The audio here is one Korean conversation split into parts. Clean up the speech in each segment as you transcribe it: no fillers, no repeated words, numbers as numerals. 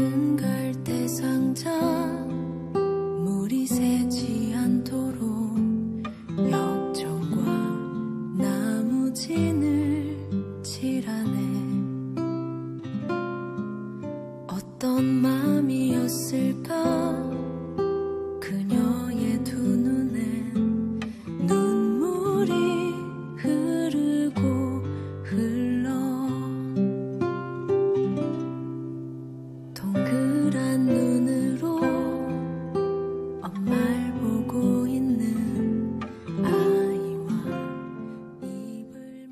작은 갈대 상자 물이 새지 않도록 역청과 나무진을 칠하네. 어떤 맘이었을까 그녀의 두 눈엔 눈물이 흐르고 흘러 동그란 눈으로 엄마를 보고 있는 아이와 입을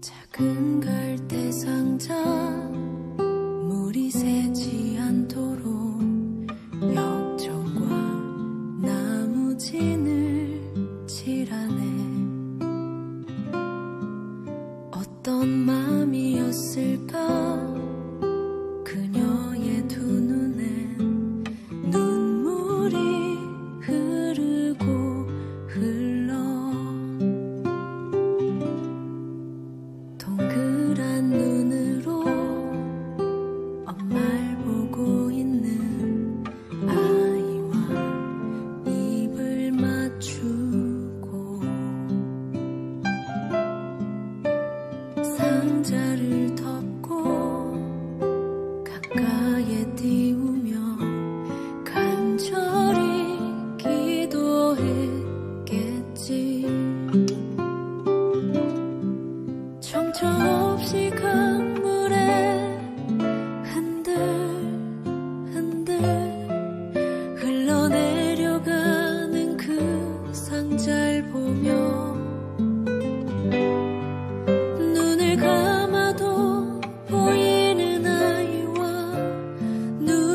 작은 갈대 상자 물이 새지 않도록 역청과 나무진을 칠하네. 어떤 맘이었을까 그녀의 두 눈엔 눈물이 흐르고 흘러 동그란 눈으로 엄마를 보고 있는 아이와 입을 맞추고 상자를 덮고 가까이에 띄우며 간절히 기도했겠지. 정처 없이 강물에 흔들흔들 흘러내려가는 그 상자를 보며 눈을 감아도 보이는 아이와 눈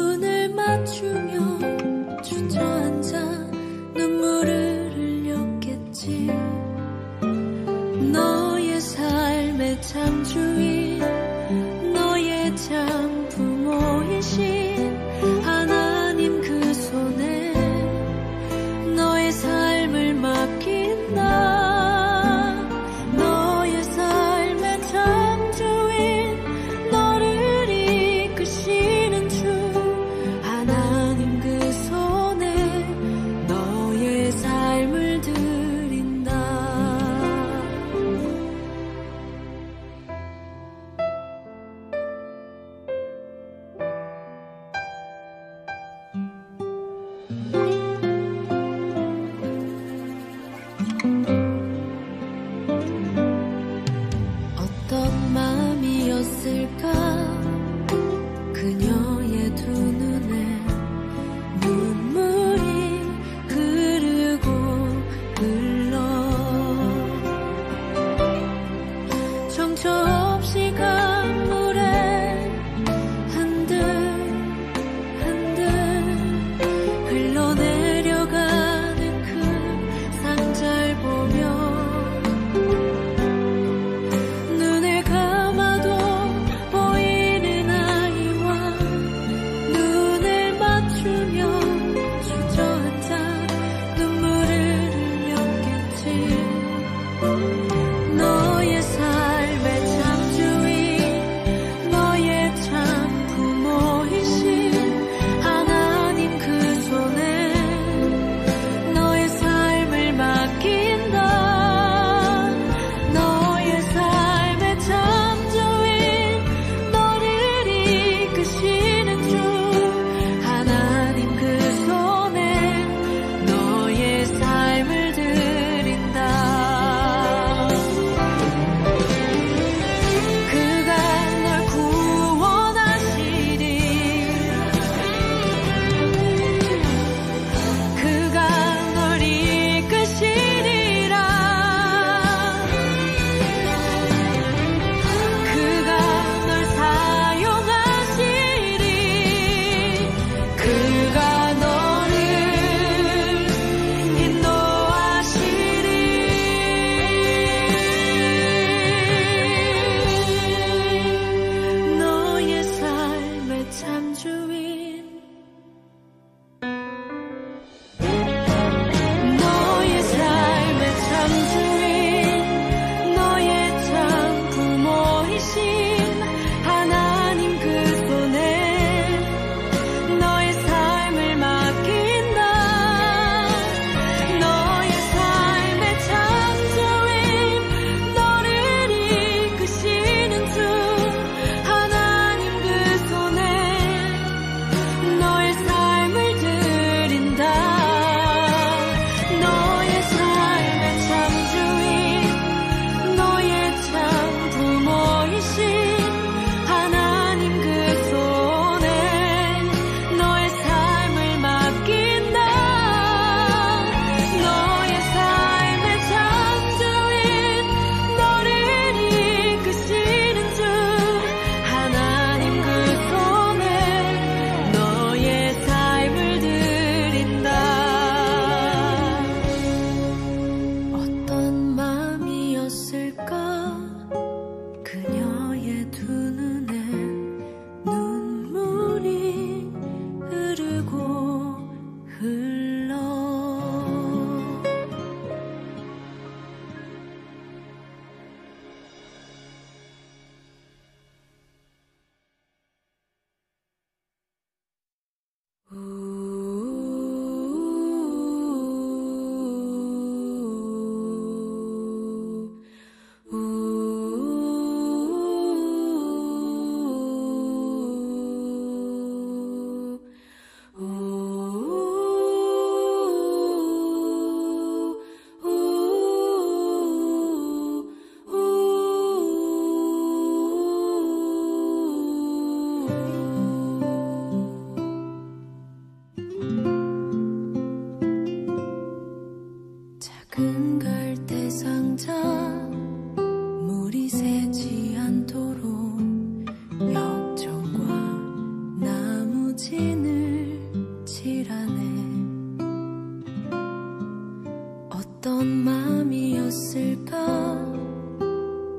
어떤 마음이었을까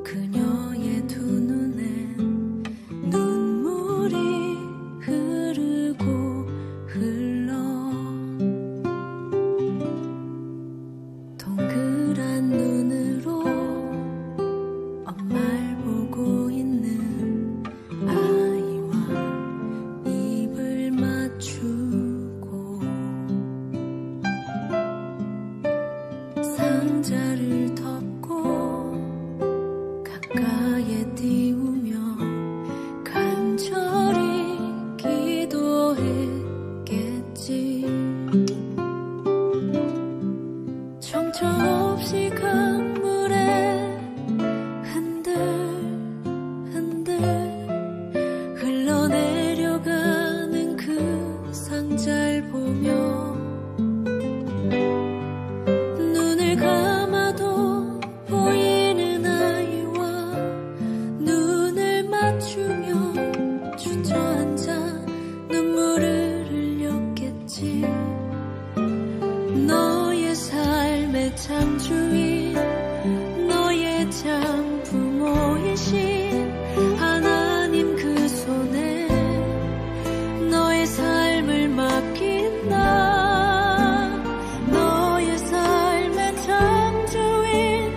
그녀의 두 눈엔 눈물이 흐르고 흘러 동그란 눈으로 엄마를 보고 있는 아이와 입을 맞추고 상자를 덮고 가까이에 띄우며 간절히 기도했겠지. 정처 없이 강물에 흔들흔들 흘러내려가는 그 상자를 보며 눈을 감아도 보이는 아이와 눈을 맞추며 주저앉아 눈물을 흘렸겠지. 너의 삶의 창조인 너의 참 부모이신 하나님 그 손에 너의 삶을 맡긴다. 너의 삶의 창조인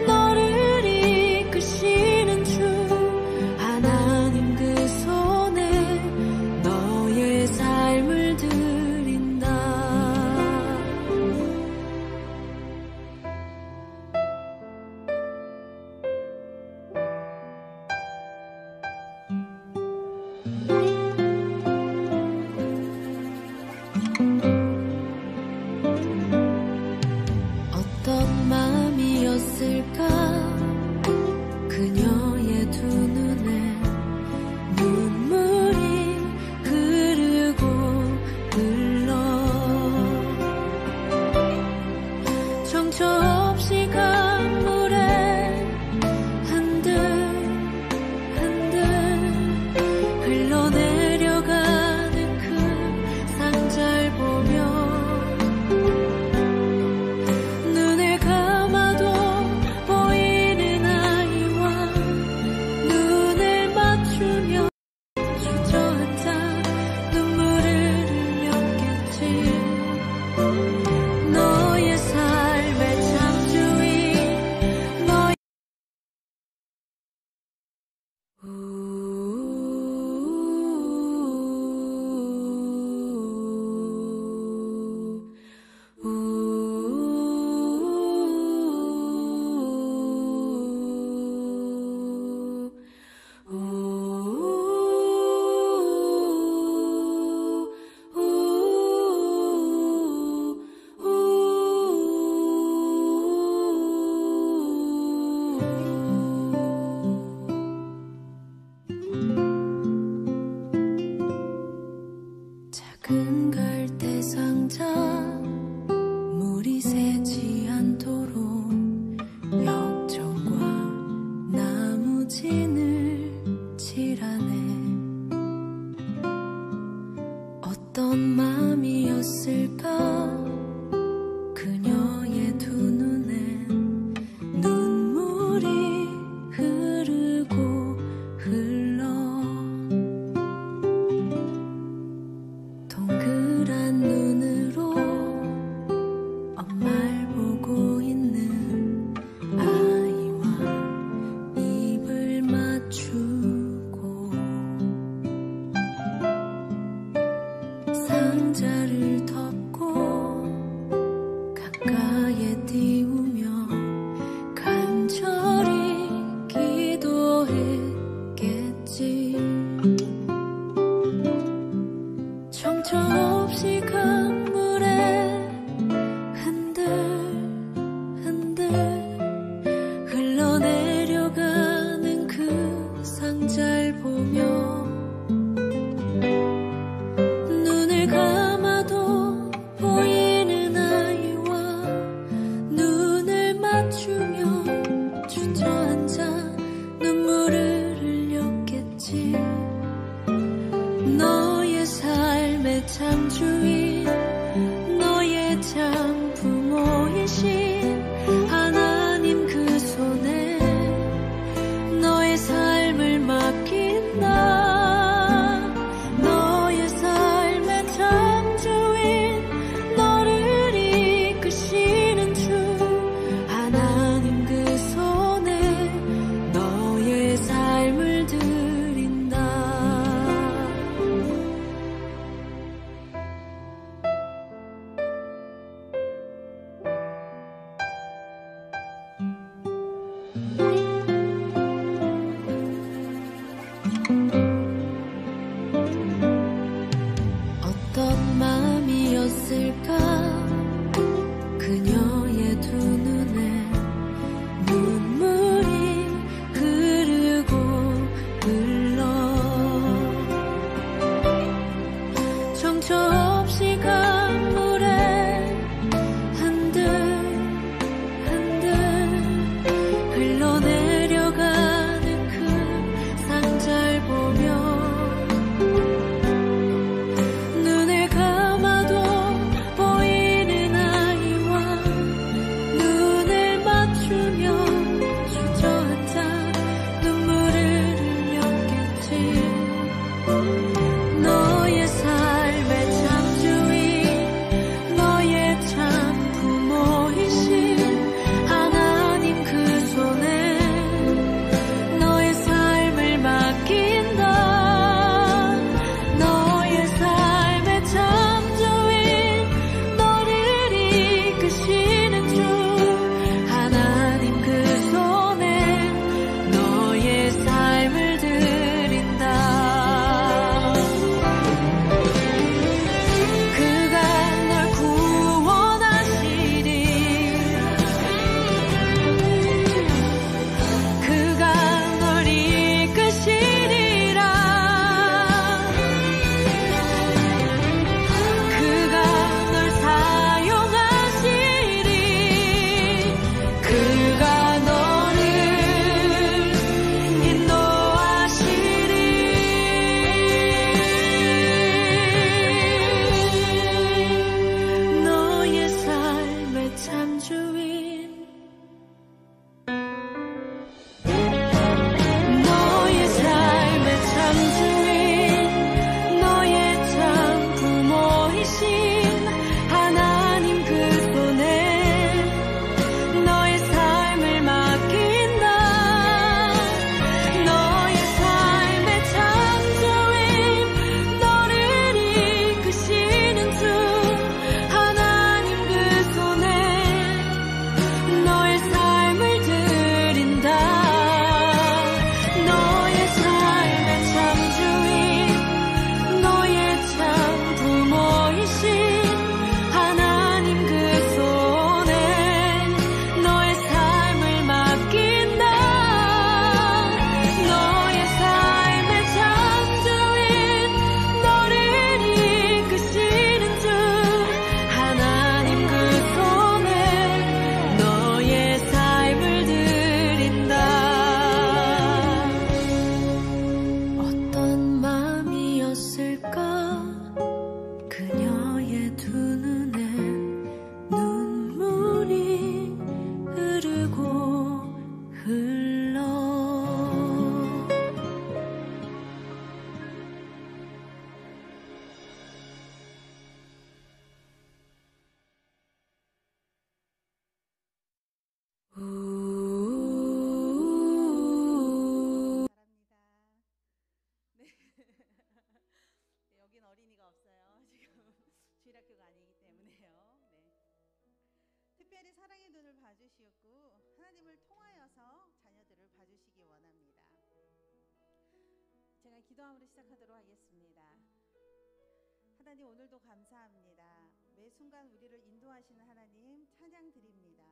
너를 이끄시는 주 하나님 그 손에 너의 삶을 드린다. 어떤 마음이었을까 그녀의 두 눈에 눈물이 흐르고 흘러 정처 없이 강물에 흔들흔들 흘러내려가는 그 상자를 보며 눈을 감아도 보이는 아이와 눈을 맞추며 주저앉아 눈물을 흘렸겠지. 너의 삶의 창조인 너의 작은 갈대 상자 물이 새지 않도록 역청과 나무진을 칠하네. 어떤 마음이었을까 그녀의 두 눈엔 눈물이 흐르고 흘러 동그란 눈으로 엄마를 보고 있는 아이와 입을 맞추고 상자를 덮고 가까이에 띄우며 간절히 기도했겠지. 정처 없이 강물에 흔들흔들 흘러내려가는 그 상자를 보며 눈을 감아도 보이는 아이와 눈을 맞추며 주저앉아 눈물을 흘렸겠지. 너의 삶의 창조인 너의 참 부모이신 마음이었을까 그녀의 두 눈에 눈물이 흐르고 흘러 정처 없이 강물에 한들 한들 흘러내려가는 그 상자를 보며 눈을 감아도 보이는 아이와 눈을 맞추며 주저앉아 눈물을 흘렸겠지. 너의 삶의 참주인 너의 참 부모이신 하나님 그 손에 너의 삶을 맡긴다. 너의 삶의 참주인 너를 이끄시는 주 하나님 그 손에 너의 삶을 드린다. 그가 널 구원하시리. 그가 널 이끄시리라. 그가 널 사용하시리. 그가 너를 인도하시리. 너의 삶의 참주인 너의 삶의 참주인 너의 참 부모이신 하나님 그 손에 너의 삶을 맡긴다. 너의 삶의 참주인 너를 이끄시는 주 하나님 그 손에 너의 삶을 드린다. 너의 삶의 참주인 너의 참 부모이신 하나님 그 손에 너의 삶을 맡긴다. 너의 삶의 참주인 너를 이끄시는 주 하나님 그 손에 너의 삶을 드린다. 어떤 마음이었을까 그녀의 두 눈에 눈물이 흐르고 흘러 바랍니다. 네. 여긴 어린이가 없어요. 지금 주일학교가 아니기 때문에요. 네. 특별히 사랑의 눈을 봐주시었고 하나님을 통하여서 자녀들을 봐주시기 원합니다. 제가 기도함으로 시작하도록 하겠습니다. 하나님 오늘도 감사합니다. 매 순간 우리를 인도하시는 하나님 찬양 드립니다.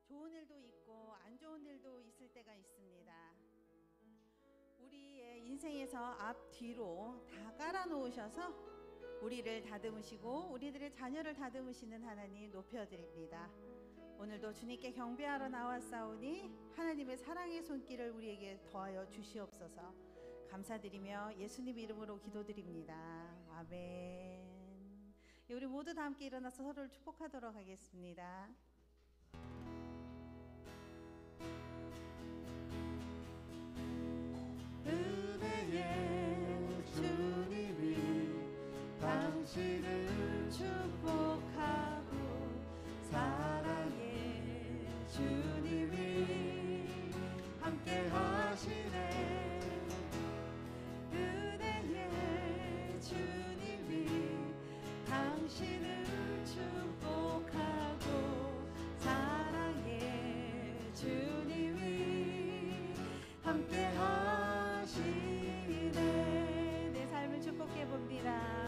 좋은 일도 있고 안 좋은 일도 있을 때가 있습니다. 우리의 인생에서 앞 뒤로 다 깔아놓으셔서 우리를 다듬으시고 우리들의 자녀를 다듬으시는 하나님 높여드립니다. 오늘도 주님께 경배하러 나왔사오니 하나님의 사랑의 손길을 우리에게 더하여 주시옵소서. 감사드리며 예수님 이름으로 기도드립니다. 아멘. 우리 모두 다 함께 일어나서 서로를 축복하도록 하겠습니다. 은혜의 주님이 당신을 축복하고 사랑의 주님이 함께 하시네. 은혜의 주님이 당신을 축복하고 사랑의 주님이 함께 하시네. 내 삶을 축복해 봅니다.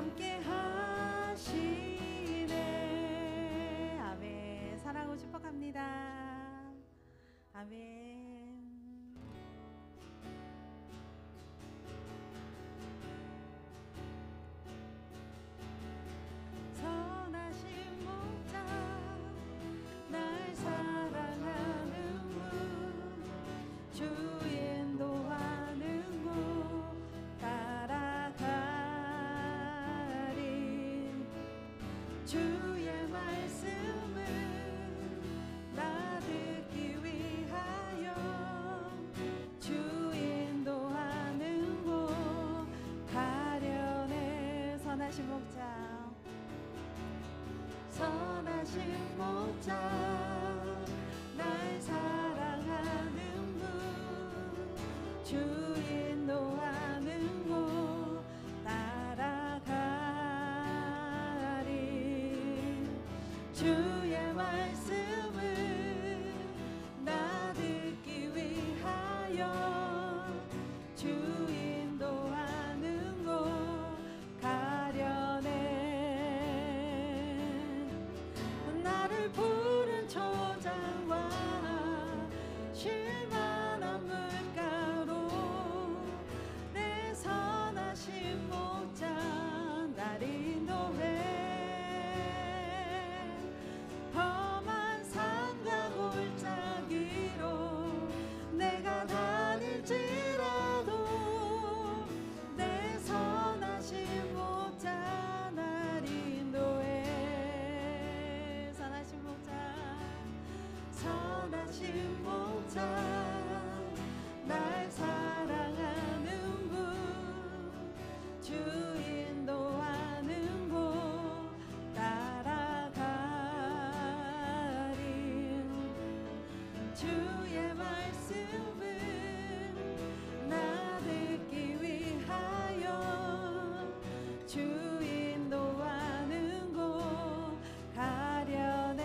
함께 하시네. 아멘. 사랑하고 축복합니다. 아멘. 선하신 목자 날 사랑하는 분 주 인도하는 곳 따라가리. 주의 말씀을 나 듣기 위하여 주 인도하는 곳 가려네. 선하신 목자 선하신 목자 날 사랑하는 분 주 인도하는 곳 따라가리. 주의 말씀을 나 듣기 위하여 주 인도하는 곳 가려네. 나를 푸른 초장과 쉴만한 물가로 내 선하신 목자 날 인도해. 험한 산과 골짜기로 내가 다닐지라도 내 선하신 목자 날 인도해. 선하신 목자 선하신 목자 날 사랑하는 분 주 인도하는 곳 따라가리. 주의 말씀을 나 듣기 위하여 주 인도하는 곳 가려네.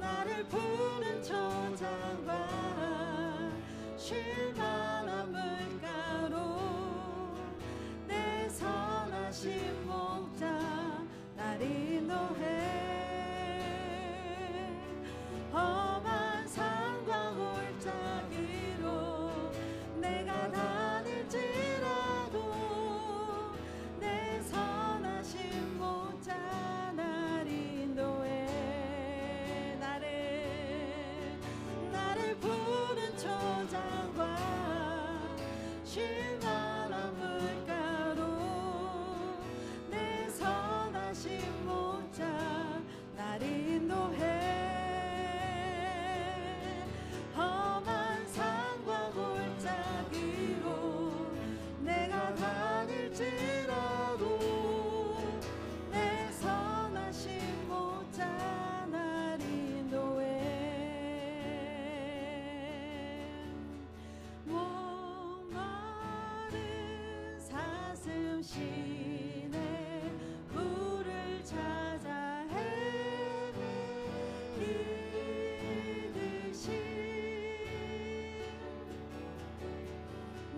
나를 푸른 초장과 쉴만한 물가로 내 선하신 목자 날 인도해. 험한 산과 골짜기로 내가 다닐지라도 내 선하신 목자 날 인도해. 나를 푸른 초장과 쉴만한 물가로 내 선하신 목자 날 인도해. 험한 산과 골짜기로 내가 다닐지라도 내 선하신 목자 날 인도해. 목마른 사슴 시내 물을 찾아 헤매이듯이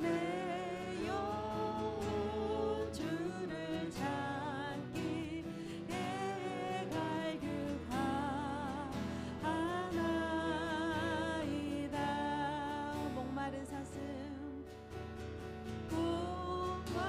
내 영혼 주를 찾기에 갈급하나이다. 목마른 사슴 목마른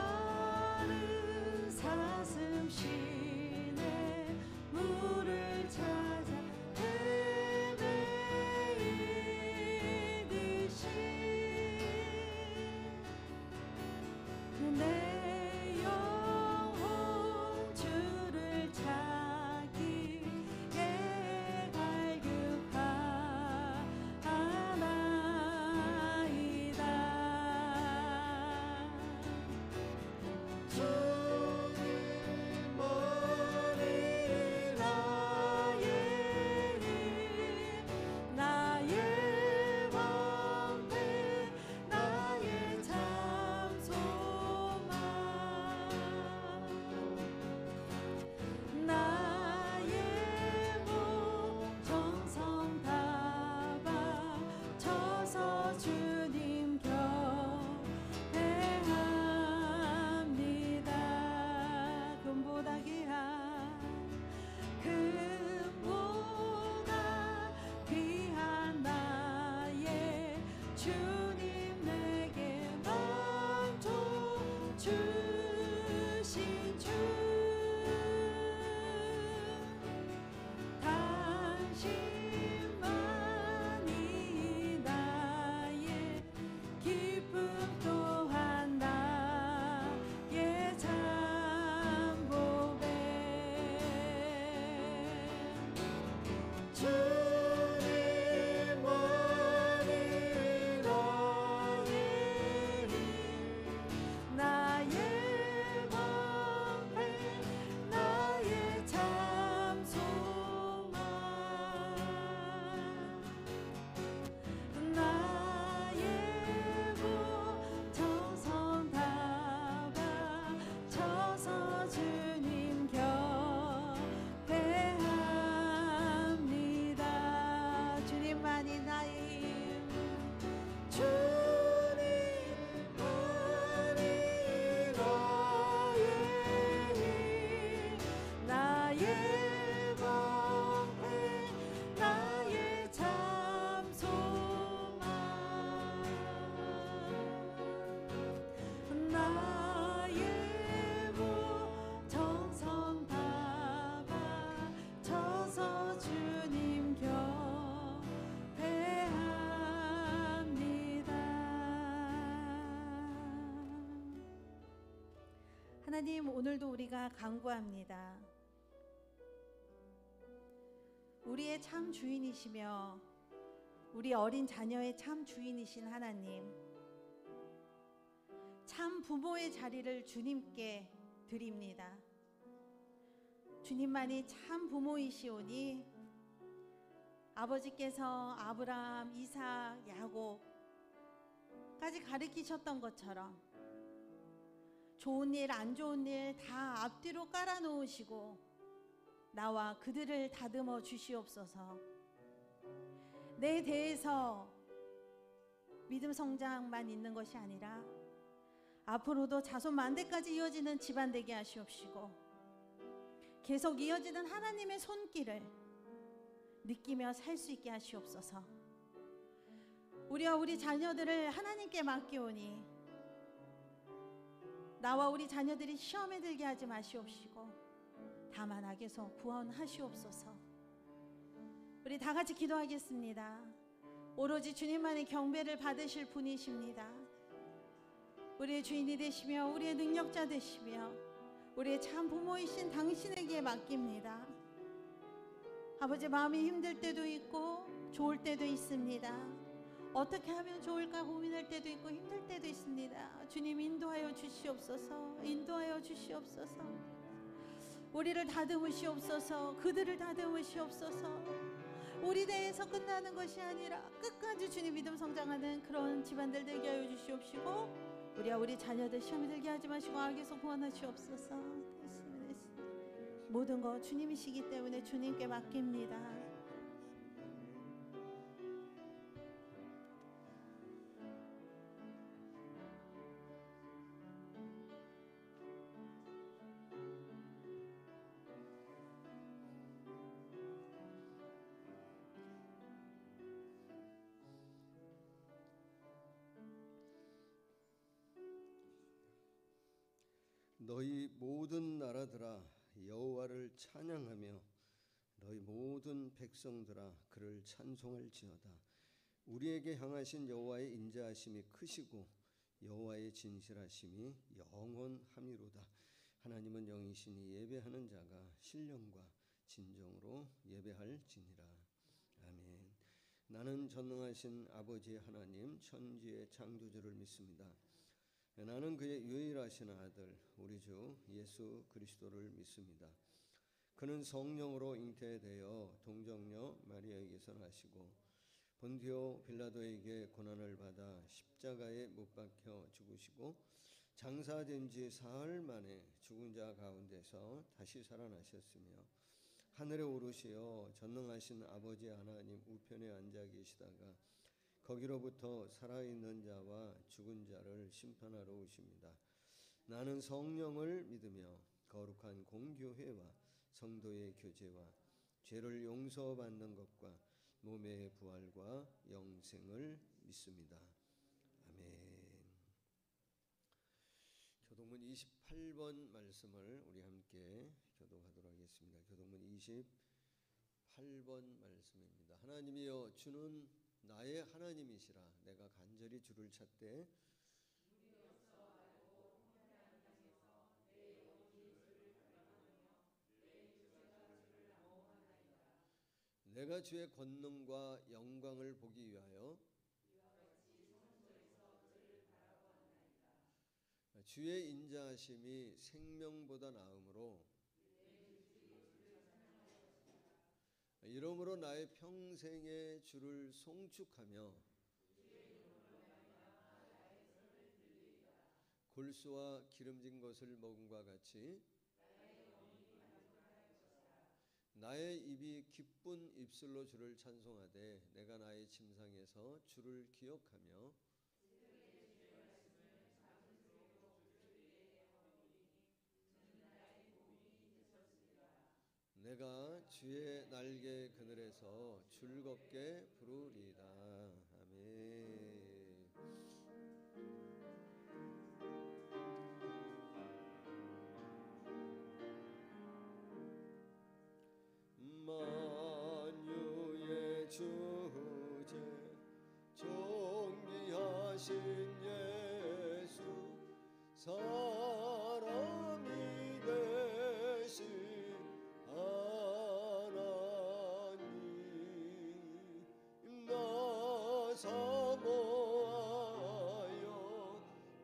하나님, 오늘도 우리가 간구합니다. 우리의 참 주인이시며 우리 어린 자녀의 참 주인이신 하나님, 참 부모의 자리를 주님께 드립니다. 주님만이 참 부모이시오니 아버지께서 아브라함, 이삭, 야곱까지 가르치셨던 것처럼 좋은 일, 안 좋은 일 다 앞뒤로 깔아놓으시고 나와 그들을 다듬어 주시옵소서. 내 대해서 믿음 성장만 있는 것이 아니라 앞으로도 자손 만대까지 이어지는 집안 되게 하시옵시고 계속 이어지는 하나님의 손길을 느끼며 살 수 있게 하시옵소서. 우리와 우리 자녀들을 하나님께 맡기오니 나와 우리 자녀들이 시험에 들게 하지 마시옵시고 다만 악에서 구원하시옵소서. 우리 다 같이 기도하겠습니다. 오로지 주님만의 경배를 받으실 분이십니다. 우리의 주인이 되시며 우리의 능력자 되시며 우리의 참 부모이신 당신에게 맡깁니다. 아버지, 마음이 힘들 때도 있고 좋을 때도 있습니다. 어떻게 하면 좋을까 고민할 때도 있고 힘들 때도 있습니다. 주님, 인도하여 주시옵소서. 인도하여 주시옵소서. 우리를 다듬으시옵소서. 그들을 다듬으시옵소서. 우리 대해서 끝나는 것이 아니라 끝까지 주님 믿음 성장하는 그런 집안들 되게 하여 주시옵시고 우리와 우리 자녀들 시험에 들게 하지 마시고 악에서 구원하시옵소서. 모든 것 주님이시기 때문에 주님께 맡깁니다. 너희 모든 나라들아 여호와를 찬양하며 너희 모든 백성들아 그를 찬송할지어다. 우리에게 향하신 여호와의 인자하심이 크시고 여호와의 진실하심이 영원함이로다. 하나님은 영이시니 예배하는 자가 신령과 진정으로 예배할지니라. 아멘. 나는 전능하신 아버지의 하나님 천지의 창조주를 믿습니다. 나는 그의 유일하신 아들 우리 주 예수 그리스도를 믿습니다. 그는 성령으로 잉태되어 동정녀 마리아에게서 나시고 본디오 빌라도에게 고난을 받아 십자가에 못 박혀 죽으시고 장사된 지 사흘 만에 죽은 자 가운데서 다시 살아나셨으며 하늘에 오르시어 전능하신 아버지 하나님 우편에 앉아 계시다가 거기로부터 살아있는 자와 죽은 자를 심판하러 오십니다. 나는 성령을 믿으며 거룩한 공교회와 성도의 교제와 죄를 용서받는 것과 몸의 부활과 영생을 믿습니다. 아멘. 교동문 28번 말씀을 우리 함께 교독하도록 하겠습니다. 교동문 28번 말씀입니다. 하나님이여 주는 나의 하나님이시라. 내가 간절히 주를 찾되 내가 주의 권능과 영광을 보기 위하여 주의 인자하심이 생명보다 나음으로 이러므로 나의 평생에 주를 송축하며 골수와 기름진 것을 먹음과 같이 나의 입이 기쁜 입술로 주를 찬송하되 내가 나의 침상에서 주를 기억하며 내가 주의 날개 그늘에서 즐겁게 부르리이다. 아멘. 만유의 주제 존귀하신 예수 사람이 사모하여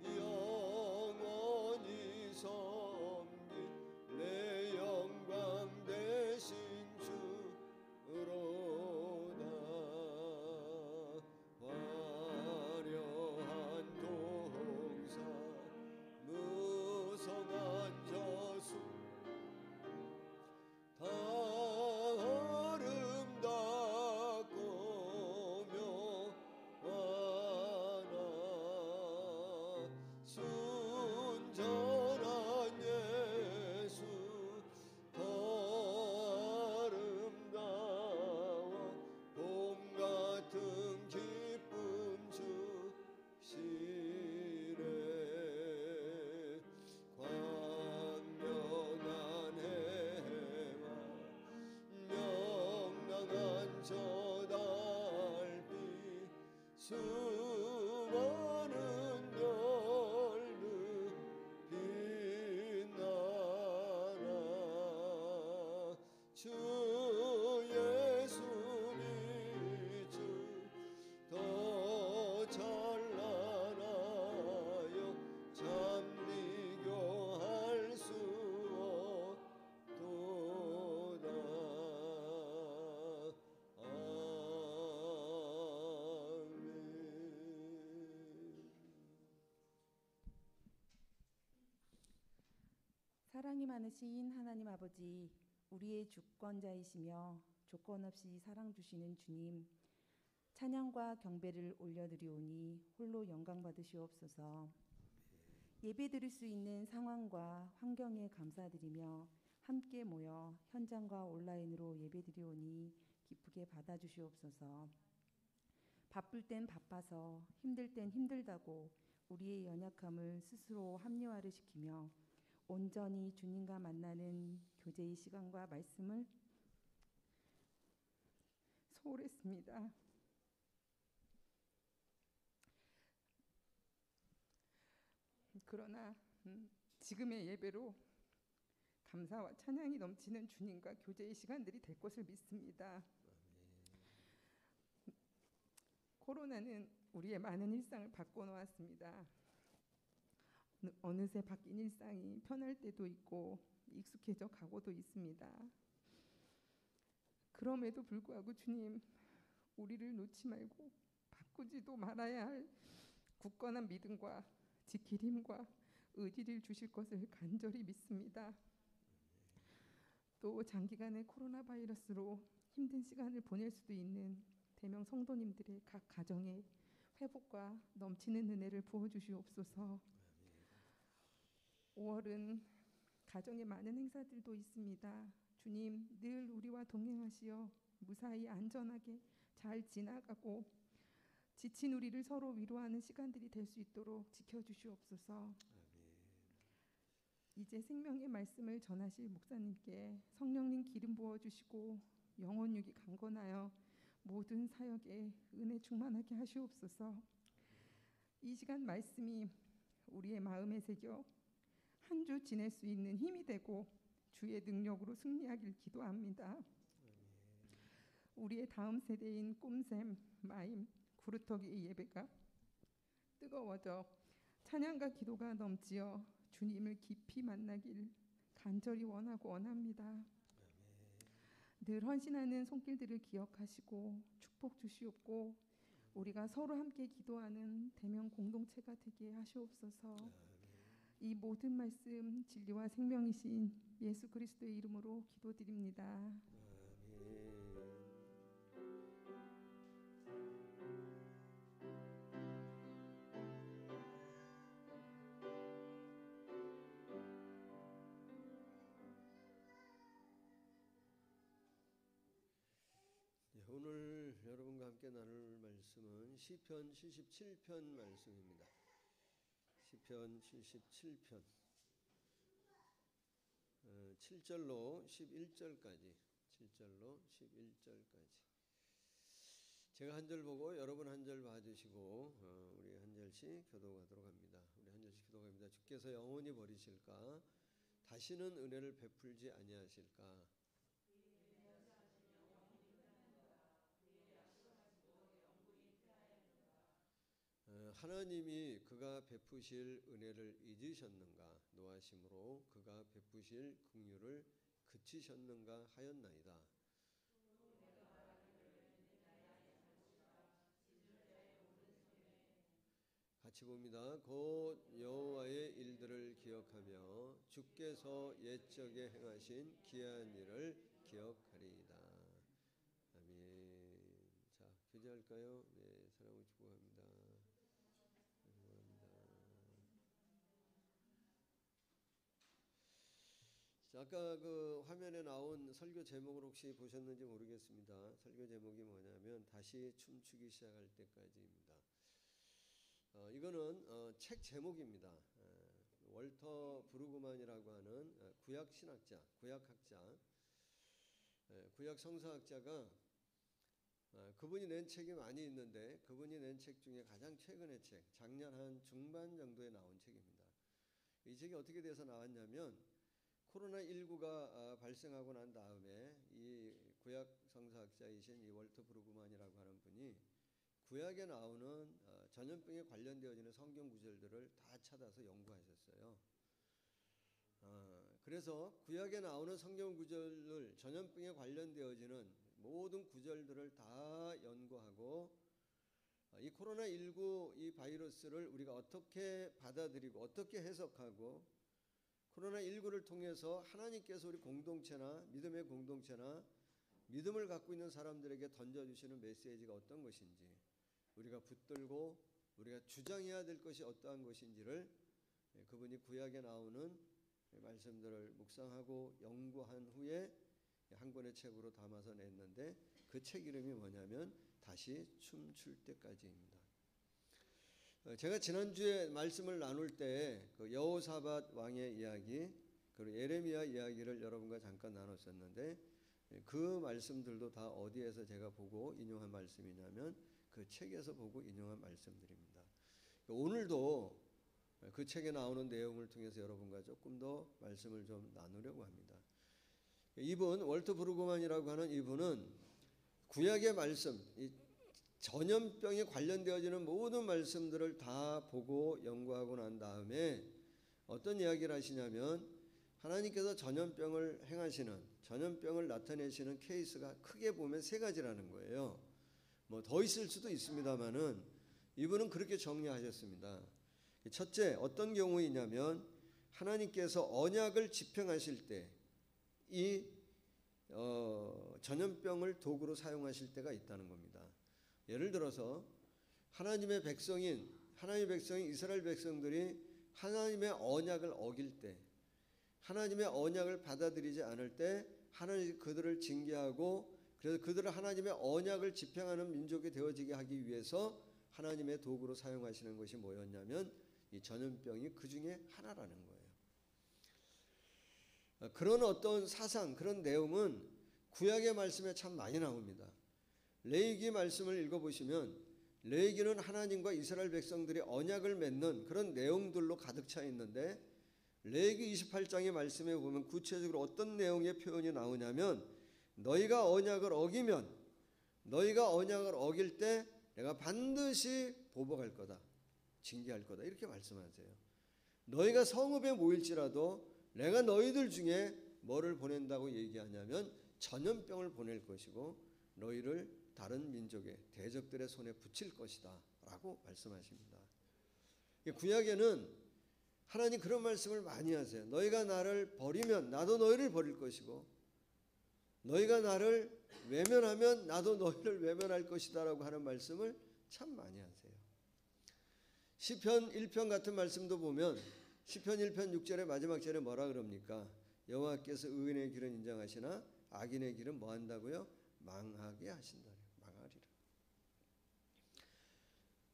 영원히 섬기 내 영광 되신 주로다. 화려한 동산 무성한 저수 다 아름답고 묘하나 순전한 예수 더 아름다워 봄 같은 기쁨 주시네. 광명한 해와 명랑한 저 달빛 수많은 별들 빛나나 주 예수 믿음 더 찬란하여 참 비교할 수 없도다. 사랑이 많으신 하나님 아버지, 우리의 주권자이시며 조건 없이 사랑 주시는 주님, 찬양과 경배를 올려드리오니 홀로 영광 받으시옵소서. 예배 드릴 수 있는 상황과 환경에 감사드리며 함께 모여 현장과 온라인으로 예배 드리오니 기쁘게 받아주시옵소서. 바쁠 땐 바빠서 힘들 땐 힘들다고 우리의 연약함을 스스로 합리화를 시키며 온전히 주님과 만나는 교제의 시간과 말씀을 소홀했습니다. 그러나 지금의 예배로 감사와 찬양이 넘치는 주님과 교제의 시간들이 될 것을 믿습니다. 코로나는 우리의 많은 일상을 바꿔놓았습니다. 어느새 바뀐 일상이 편할 때도 있고 익숙해져 가고도 있습니다. 그럼에도 불구하고 주님, 우리를 놓지 말고 바꾸지도 말아야 할 굳건한 믿음과 지킬 힘과 의지를 주실 것을 간절히 믿습니다. 또 장기간의 코로나 바이러스로 힘든 시간을 보낼 수도 있는 대명 성도님들의 각 가정에 회복과 넘치는 은혜를 부어주시옵소서. 5월은 가정에 많은 행사들도 있습니다. 주님, 늘 우리와 동행하시어 무사히 안전하게 잘 지나가고 지친 우리를 서로 위로하는 시간들이 될 수 있도록 지켜주시옵소서. 이제 생명의 말씀을 전하실 목사님께 성령님 기름 부어주시고 영혼육이 강건하여 모든 사역에 은혜 충만하게 하시옵소서. 이 시간 말씀이 우리의 마음에 새겨 한 주 지낼 수 있는 힘이 되고 주의 능력으로 승리하길 기도합니다. 우리의 다음 세대인 꼼샘, 마임, 구루터기의 예배가 뜨거워져 찬양과 기도가 넘치어 주님을 깊이 만나길 간절히 원합니다. 늘 헌신하는 손길들을 기억하시고 축복 주시옵고 우리가 서로 함께 기도하는 대면 공동체가 되게 하시옵소서. 이 모든 말씀 진리와 생명이신 예수 그리스도의 이름으로 기도드립니다. 오늘 여러분과 함께 나눌 말씀은 시편 77편 말씀입니다. 시편 77편 7절로 11절까지 제가 한 절 보고 여러분 한 절 봐주시고 우리 한 절씩 교독하도록 합니다. 우리 한 절씩 교독합니다. 주께서 영원히 버리실까? 다시는 은혜를 베풀지 아니하실까? 하나님이 그가 베푸실 은혜를 잊으셨는가 노하심으로 그가 베푸실 긍휼을 그치셨는가 하였나이다. 같이 봅니다. 곧 여호와의 일들을 기억하며 주께서 옛적에 행하신 기이한 일을 기억하리이다. 아멘. 자, 교제할까요? 네, 사랑을 축복합니다. 자, 아까 그 화면에 나온 설교 제목을 혹시 보셨는지 모르겠습니다. 설교 제목이 뭐냐면 다시 춤추기 시작할 때까지입니다. 이거는 책 제목입니다. 월터 브루그만이라고 하는 구약 신학자, 구약학자, 구약 성서학자가 그분이 낸 책이 많이 있는데 그분이 낸 책 중에 가장 최근의 책, 작년 한 중반 정도에 나온 책입니다. 이 책이 어떻게 돼서 나왔냐면 코로나19가 발생하고 난 다음에 이 구약 성서학자이신 이 월터 브루그만이라고 하는 분이 구약에 나오는 전염병에 관련되어지는 성경 구절들을 다 찾아서 연구하셨어요. 그래서 구약에 나오는 성경 구절을 전염병에 관련되어지는 모든 구절들을 다 연구하고 이 코로나19 이 바이러스를 우리가 어떻게 받아들이고 어떻게 해석하고 코로나19를 통해서 하나님께서 우리 공동체나 믿음의 공동체나 믿음을 갖고 있는 사람들에게 던져주시는 메시지가 어떤 것인지 우리가 붙들고 우리가 주장해야 될 것이 어떠한 것인지를 그분이 구약에 나오는 말씀들을 묵상하고 연구한 후에 한 권의 책으로 담아서 냈는데 그 책 이름이 뭐냐면 다시 춤출 때까지입니다. 제가 지난주에 말씀을 나눌 때 그 여호사밧 왕의 이야기 그리고 예레미야 이야기를 여러분과 잠깐 나눴었는데 그 말씀들도 다 어디에서 제가 보고 인용한 말씀이냐면 그 책에서 보고 인용한 말씀들입니다. 오늘도 그 책에 나오는 내용을 통해서 여러분과 조금 더 말씀을 좀 나누려고 합니다. 이분 월터 브루그만이라고 하는 이분은 구약의 말씀, 이 전염병에 관련되어지는 모든 말씀들을 다 보고 연구하고 난 다음에 어떤 이야기를 하시냐면 하나님께서 전염병을 행하시는 전염병을 나타내시는 케이스가 크게 보면 세 가지라는 거예요. 뭐 더 있을 수도 있습니다만은 이분은 그렇게 정리하셨습니다. 첫째 어떤 경우이냐면 하나님께서 언약을 집행하실 때 이 전염병을 도구로 사용하실 때가 있다는 겁니다. 예를 들어서 하나님의 백성인 이스라엘 백성들이 하나님의 언약을 어길 때 하나님의 언약을 받아들이지 않을 때 하나님이 그들을 징계하고 그래서 그들을 하나님의 언약을 집행하는 민족이 되어지게 하기 위해서 하나님의 도구로 사용하시는 것이 뭐였냐면 이 전염병이 그 중에 하나라는 거예요. 그런 어떤 사상, 그런 내용은 구약의 말씀에 참 많이 나옵니다. 레위기 말씀을 읽어보시면 레위기는 하나님과 이스라엘 백성들이 언약을 맺는 그런 내용들로 가득 차 있는데 레위기 28장의 말씀에 보면 구체적으로 어떤 내용의 표현이 나오냐면 너희가 언약을 어길 때 내가 반드시 보복할 거다. 징계할 거다. 이렇게 말씀하세요. 너희가 성읍에 모일지라도 내가 너희들 중에 뭐를 보낸다고 얘기하냐면 전염병을 보낼 것이고 너희를 다른 민족의 대적들의 손에 붙일 것이다 라고 말씀하십니다. 구약에는 하나님 그런 말씀을 많이 하세요. 너희가 나를 버리면 나도 너희를 버릴 것이고 너희가 나를 외면하면 나도 너희를 외면할 것이다 라고 하는 말씀을 참 많이 하세요. 시편 1편 같은 말씀도 보면 시편 1편 6절의 마지막 절에 뭐라 그럽니까? 여호와께서 의인의 길은 인정하시나 악인의 길은 뭐 한다고요? 망하게 하신다. 망하리라.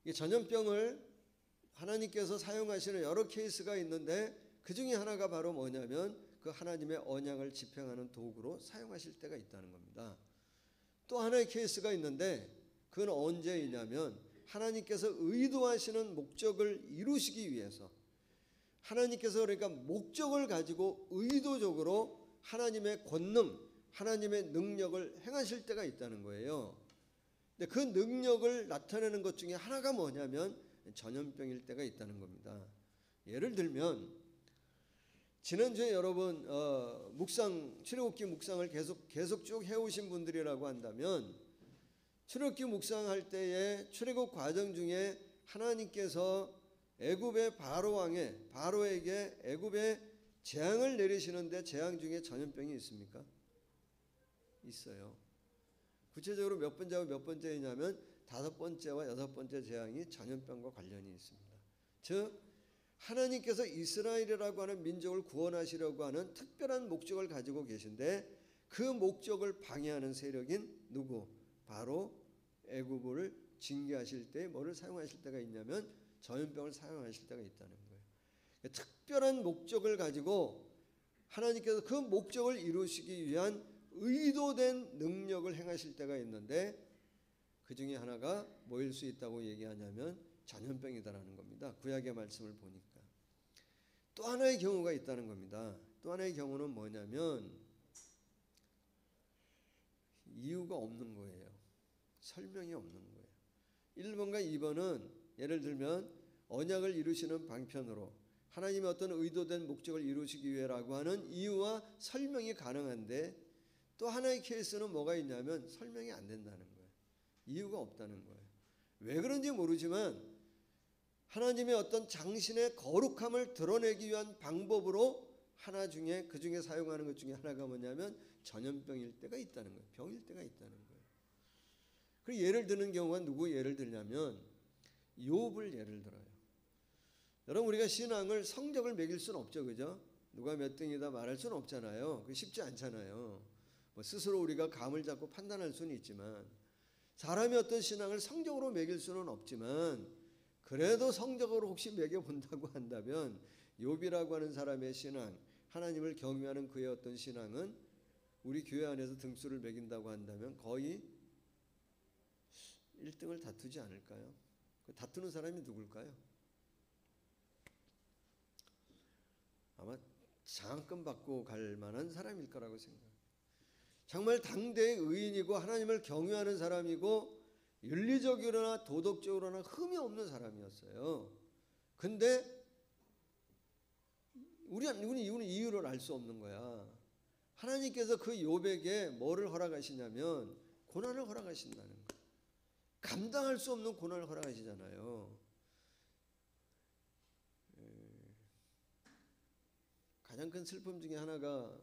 이 전염병을 하나님께서 사용하시는 여러 케이스가 있는데 그 중에 하나가 바로 뭐냐면 그 하나님의 언약을 집행하는 도구로 사용하실 때가 있다는 겁니다. 또 하나의 케이스가 있는데 그건 언제이냐면 하나님께서 의도하시는 목적을 이루시기 위해서 하나님께서 그러니까 목적을 가지고 의도적으로 하나님의 권능, 하나님의 능력을 행하실 때가 있다는 거예요. 근데 그 능력을 나타내는 것 중에 하나가 뭐냐면 전염병일 때가 있다는 겁니다. 예를 들면 지난주에 여러분 출애굽기 묵상을 계속 쭉 해오신 분들이라고 한다면 출애굽기 묵상할 때에 출애굽 과정 중에 하나님께서 애굽의 바로에게 애굽의 재앙을 내리시는데 재앙 중에 전염병이 있습니까? 있어요. 구체적으로 몇 번째와 몇 번째이냐면 5번째와 6번째 재앙이 전염병과 관련이 있습니다. 즉 하나님께서 이스라엘이라고 하는 민족을 구원하시려고 하는 특별한 목적을 가지고 계신데 그 목적을 방해하는 세력인 누구? 바로 애굽을 징계하실 때 뭐를 사용하실 때가 있냐면 전염병을 사용하실 때가 있다는 거예요. 특별한 목적을 가지고 하나님께서 그 목적을 이루시기 위한 의도된 능력을 행하실 때가 있는데 그 중에 하나가 뭐일 수 있다고 얘기하냐면 전염병이다라는 겁니다. 구약의 말씀을 보니까. 또 하나의 경우가 있다는 겁니다. 또 하나의 경우는 뭐냐면 이유가 없는 거예요. 설명이 없는 거예요. 1번과 2번은 예를 들면 언약을 이루시는 방편으로 하나님의 어떤 의도된 목적을 이루시기 위해라고 하는 이유와 설명이 가능한데 또 하나의 케이스는 뭐가 있냐면 설명이 안 된다는 거예요. 이유가 없다는 거예요. 왜 그런지 모르지만 하나님의 어떤 장신의 거룩함을 드러내기 위한 방법으로 그 중에 사용하는 것 중에 하나가 뭐냐면 전염병일 때가 있다는 거예요. 병일 때가 있다는 거예요. 그리고 예를 드는 경우가 누구 예를 들냐면 욥을 예를 들어요. 여러분 우리가 신앙을 성적을 매길 수는 없죠. 그죠? 누가 몇 등이다 말할 수는 없잖아요. 그게 쉽지 않잖아요. 스스로 우리가 감을 잡고 판단할 수는 있지만 사람이 어떤 신앙을 성적으로 매길 수는 없지만 그래도 성적으로 혹시 매겨본다고 한다면 욥이라고 하는 사람의 신앙, 하나님을 경외하는 그의 어떤 신앙은 우리 교회 안에서 등수를 매긴다고 한다면 거의 1등을 다투지 않을까요? 다투는 사람이 누굴까요? 아마 장학금 받고 갈 만한 사람일 거라고 생각합니다. 정말 당대의 의인이고 하나님을 경외하는 사람이고 윤리적으로나 도덕적으로나 흠이 없는 사람이었어요. 근데 우리는 이유를 알 수 없는 거야. 하나님께서 그 욥에게 뭐를 허락하시냐면 고난을 허락하신다는 거예요. 감당할 수 없는 고난을 허락하시잖아요. 가장 큰 슬픔 중에 하나가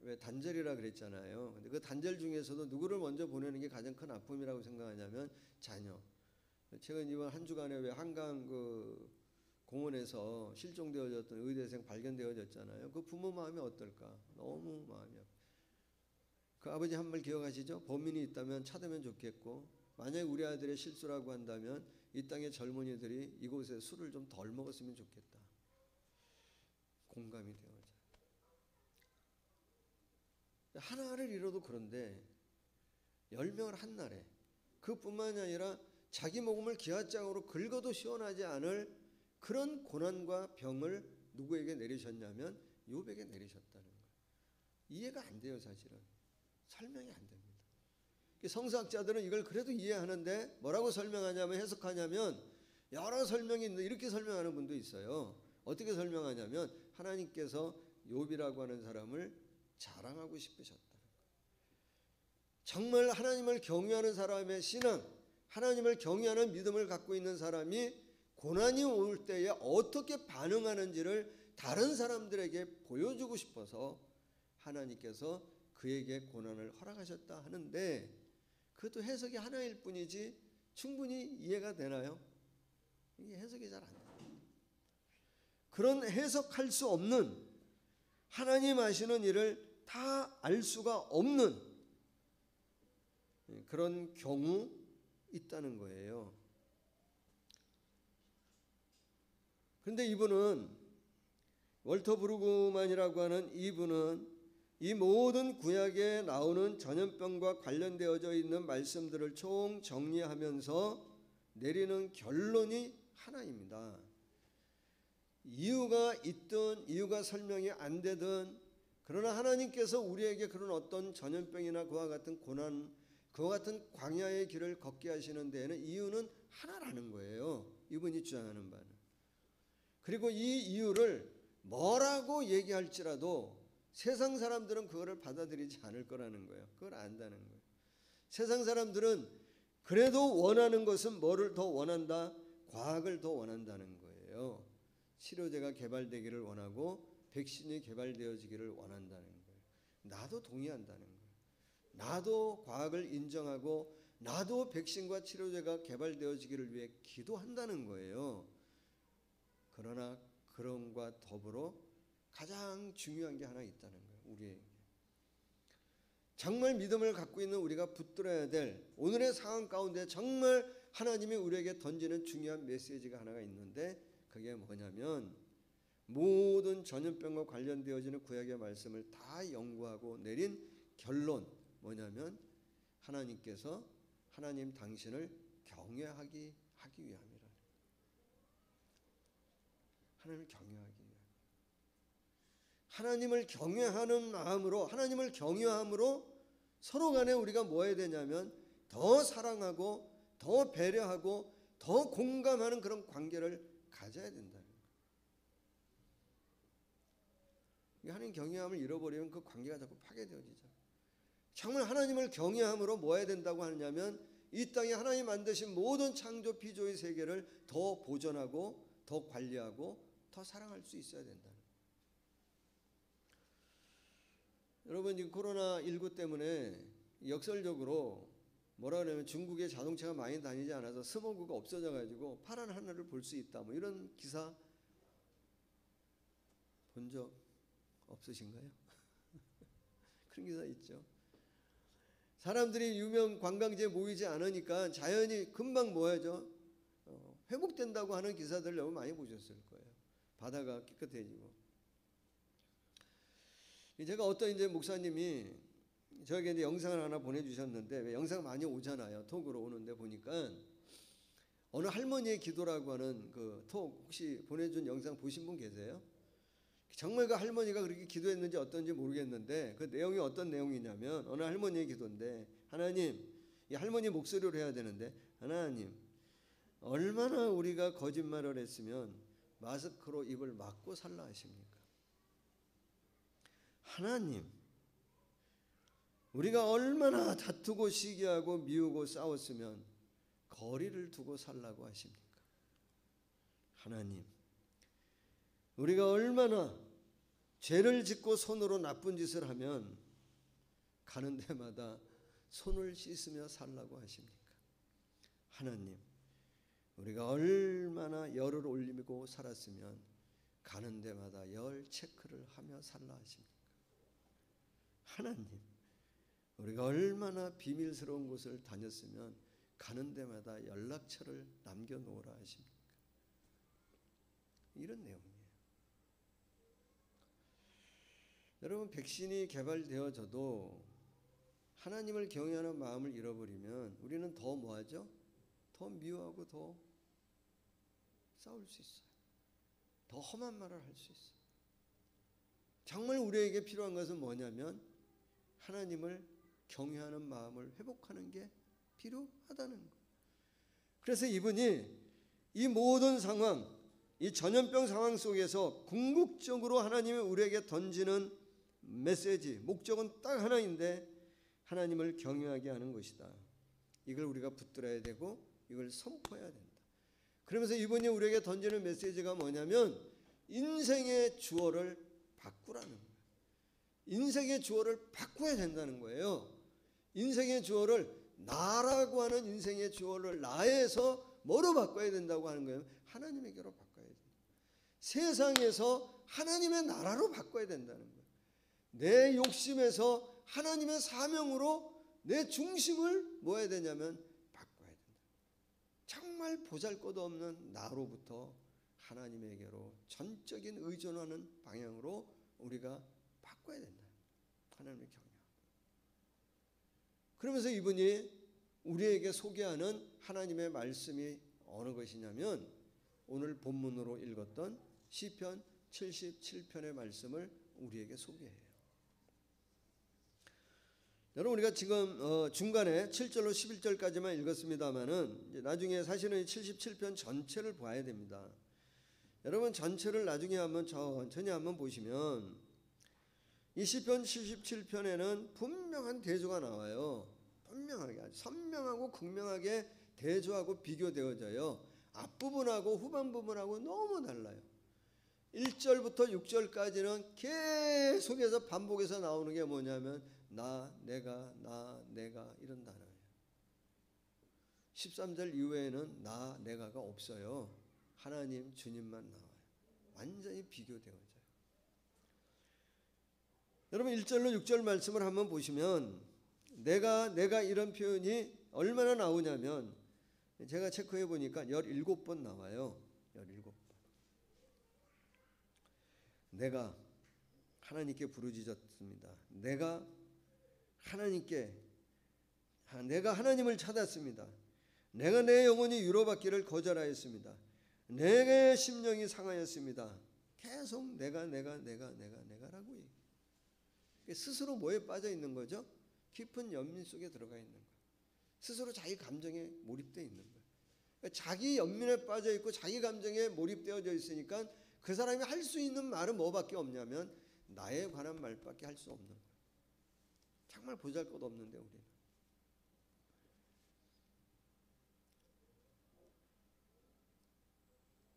왜 단절이라 그랬잖아요. 근데 그 단절 중에서도 누구를 먼저 보내는 게 가장 큰 아픔이라고 생각하냐면 자녀. 최근 이번 한 주간에 왜 한강 그 공원에서 실종되어졌던 의대생 발견되어졌잖아요. 그 부모 마음이 어떨까? 너무 마음이 아파. 그 아버지 한 말 기억하시죠? 범인이 있다면 찾으면 좋겠고 만약에 우리 아들의 실수라고 한다면 이 땅의 젊은이들이 이곳에 술을 좀 덜 먹었으면 좋겠다. 공감이 되어져. 하나를 잃어도 그런데 10명을 한 날에 그뿐만이 아니라 자기 목숨을 기아장으로 긁어도 시원하지 않을 그런 고난과 병을 누구에게 내리셨냐면 욥에게 내리셨다는 거예요. 이해가 안 돼요. 사실은 설명이 안 됩니다. 성서학자들은 이걸 그래도 이해하는데 뭐라고 설명하냐면 해석하냐면 여러 설명이 있는데 이렇게 설명하는 분도 있어요. 어떻게 설명하냐면 하나님께서 욥이라고 하는 사람을 자랑하고 싶으셨다는 거예요. 정말 하나님을 경외하는 사람의 신앙, 하나님을 경외하는 믿음을 갖고 있는 사람이 고난이 올 때에 어떻게 반응하는지를 다른 사람들에게 보여주고 싶어서 하나님께서 그에게 고난을 허락하셨다 하는데 그것도 해석이 하나일 뿐이지 충분히 이해가 되나요? 이게 해석이 잘 안 돼요. 그런 해석할 수 없는 하나님 하시는 일을 다 알 수가 없는 그런 경우 있다는 거예요. 그런데 이분은 월터 브루그만이라고 하는 이분은 이 모든 구약에 나오는 전염병과 관련되어져 있는 말씀들을 총 정리하면서 내리는 결론이 하나입니다. 이유가 있든 이유가 설명이 안 되든 그러나 하나님께서 우리에게 그런 어떤 전염병이나 그와 같은 고난, 그와 같은 광야의 길을 걷게 하시는 데에는 이유는 하나라는 거예요. 이분이 주장하는 바는. 그리고 이 이유를 뭐라고 얘기할지라도 세상 사람들은 그거를 받아들이지 않을 거라는 거예요. 그걸 안다는 거예요. 세상 사람들은 그래도 원하는 것은 뭐를 더 원한다? 과학을 더 원한다는 거예요. 치료제가 개발되기를 원하고 백신이 개발되어지기를 원한다는 거예요. 나도 동의한다는 거예요. 나도 과학을 인정하고 나도 백신과 치료제가 개발되어지기를 위해 기도한다는 거예요. 그러나 그런 것과 더불어 가장 중요한 게 하나 있다는 거예요. 우리에게. 정말 믿음을 갖고 있는 우리가 붙들어야 될 오늘의 상황 가운데 정말 하나님이 우리에게 던지는 중요한 메시지가 하나가 있는데 그게 뭐냐면 모든 전염병과 관련되어지는 구약의 말씀을 다 연구하고 내린 결론 뭐냐면 하나님께서 하나님 당신을 경외하기 위함이라. 하나님을 경외하기 위함. 하나님을 경외하는 마음으로 하나님을 경외함으로 서로 간에 우리가 뭐 해야 되냐면 더 사랑하고 더 배려하고 더 공감하는 그런 관계를 가져야 된다는 거예요. 하나님 경외함을 잃어버리면 그 관계가 자꾸 파괴되어지죠. 정말 하나님을 경외함으로 뭐 해야 된다고 하느냐면 이 땅에 하나님 만드신 모든 창조 피조의 세계를 더 보존하고 더 관리하고 더 사랑할 수 있어야 된다는 거예요. 여러분 지금 코로나19 때문에 역설적으로 뭐라 그러냐면 중국에 자동차가 많이 다니지 않아서 스모그가 없어져 가지고 파란 하늘을 볼 수 있다 뭐 이런 기사 본 적 없으신가요? 그런 기사 있죠. 사람들이 유명 관광지에 모이지 않으니까 자연이 금방 뭐하죠? 회복된다고 하는 기사들 너무 많이 보셨을 거예요. 바다가 깨끗해지고. 제가 어떤 이제 목사님이 저에게 이제 영상을 하나 보내주셨는데 왜 영상 많이 오잖아요. 톡으로 오는데 보니까 어느 할머니의 기도라고 하는 그 톡 혹시 보내준 영상 보신 분 계세요? 정말 그 할머니가 그렇게 기도했는지 어떤지 모르겠는데 그 내용이 어떤 내용이냐면 어느 할머니의 기도인데 하나님, 이 할머니 목소리로 해야 되는데 하나님 얼마나 우리가 거짓말을 했으면 마스크로 입을 막고 살라 하십니까? 하나님 우리가 얼마나 다투고 시기하고 미우고 싸웠으면 거리를 두고 살라고 하십니까? 하나님 우리가 얼마나 죄를 짓고 손으로 나쁜 짓을 하면 가는 데마다 손을 씻으며 살라고 하십니까? 하나님 우리가 얼마나 열을 올리고 살았으면 가는 데마다 열 체크를 하며 살라 하십니까? 하나님 우리가 얼마나 비밀스러운 곳을 다녔으면 가는 데마다 연락처를 남겨놓으라 하십니까? 이런 내용이에요. 여러분 백신이 개발되어져도 하나님을 경외하는 마음을 잃어버리면 우리는 더 뭐하죠? 더 미워하고 더 싸울 수 있어요. 더 험한 말을 할 수 있어요. 정말 우리에게 필요한 것은 뭐냐면 하나님을 경외하는 마음을 회복하는 게 필요하다는 거예요. 그래서 이분이 이 모든 상황, 이 전염병 상황 속에서 궁극적으로 하나님이 우리에게 던지는 메시지, 목적은 딱 하나인데 하나님을 경외하게 하는 것이다. 이걸 우리가 붙들어야 되고 이걸 선포해야 된다. 그러면서 이분이 우리에게 던지는 메시지가 뭐냐면 인생의 주어를 바꾸라는 거예요. 인생의 주어를 바꿔야 된다는 거예요. 인생의 주어를 나라고 하는 인생의 주어를 나에서 뭐로 바꿔야 된다고 하는 거예요? 하나님에게로 바꿔야 된다. 세상에서 하나님의 나라로 바꿔야 된다는 거예요. 내 욕심에서 하나님의 사명으로 내 중심을 뭐 해야 되냐면 바꿔야 된다. 정말 보잘것없는 나로부터 하나님에게로 전적인 의존하는 방향으로 우리가 바꿔야 된다. 하나님의 경외. 그러면서 이분이 우리에게 소개하는 하나님의 말씀이 어느 것이냐면 오늘 본문으로 읽었던 시편 77편의 말씀을 우리에게 소개해요. 여러분 우리가 지금 중간에 7절로 11절까지만 읽었습니다만은 나중에 사실은 77편 전체를 봐야 됩니다. 여러분 전체를 나중에 한번 천천히 한번 보시면 이 시편 77편에는 분명한 대조가 나와요. 분명하게 아주 선명하고 극명하게 대조하고 비교되어져요. 앞부분하고 후반부분하고 너무 달라요. 1절부터 6절까지는 계속해서 반복해서 나오는 게 뭐냐면 나, 내가 이런 단어예요. 13절 이후에는 나, 내가가 없어요. 하나님, 주님만 나와요. 완전히 비교되어져요. 여러분 1절로 6절 말씀을 한번 보시면 내가 이런 표현이 얼마나 나오냐면 제가 체크해 보니까 17번 나와요. 17번. 내가 하나님께 부르짖었습니다. 내가 하나님을 찾았습니다. 내가 내 영혼이 위로받기를 거절하였습니다. 내 심령이 상하였습니다. 계속 내가라고 얘기해요. 스스로 뭐에 빠져 있는 거죠? 깊은 연민 속에 들어가 있는 거예요. 스스로 자기 감정에 몰입되어 있는 거예요. 그러니까 자기 연민에 빠져 있고 자기 감정에 몰입되어져 있으니까 그 사람이 할 수 있는 말은 뭐밖에 없냐면 나에 관한 말밖에 할 수 없는 거예요. 정말 보잘것없는데 우리는.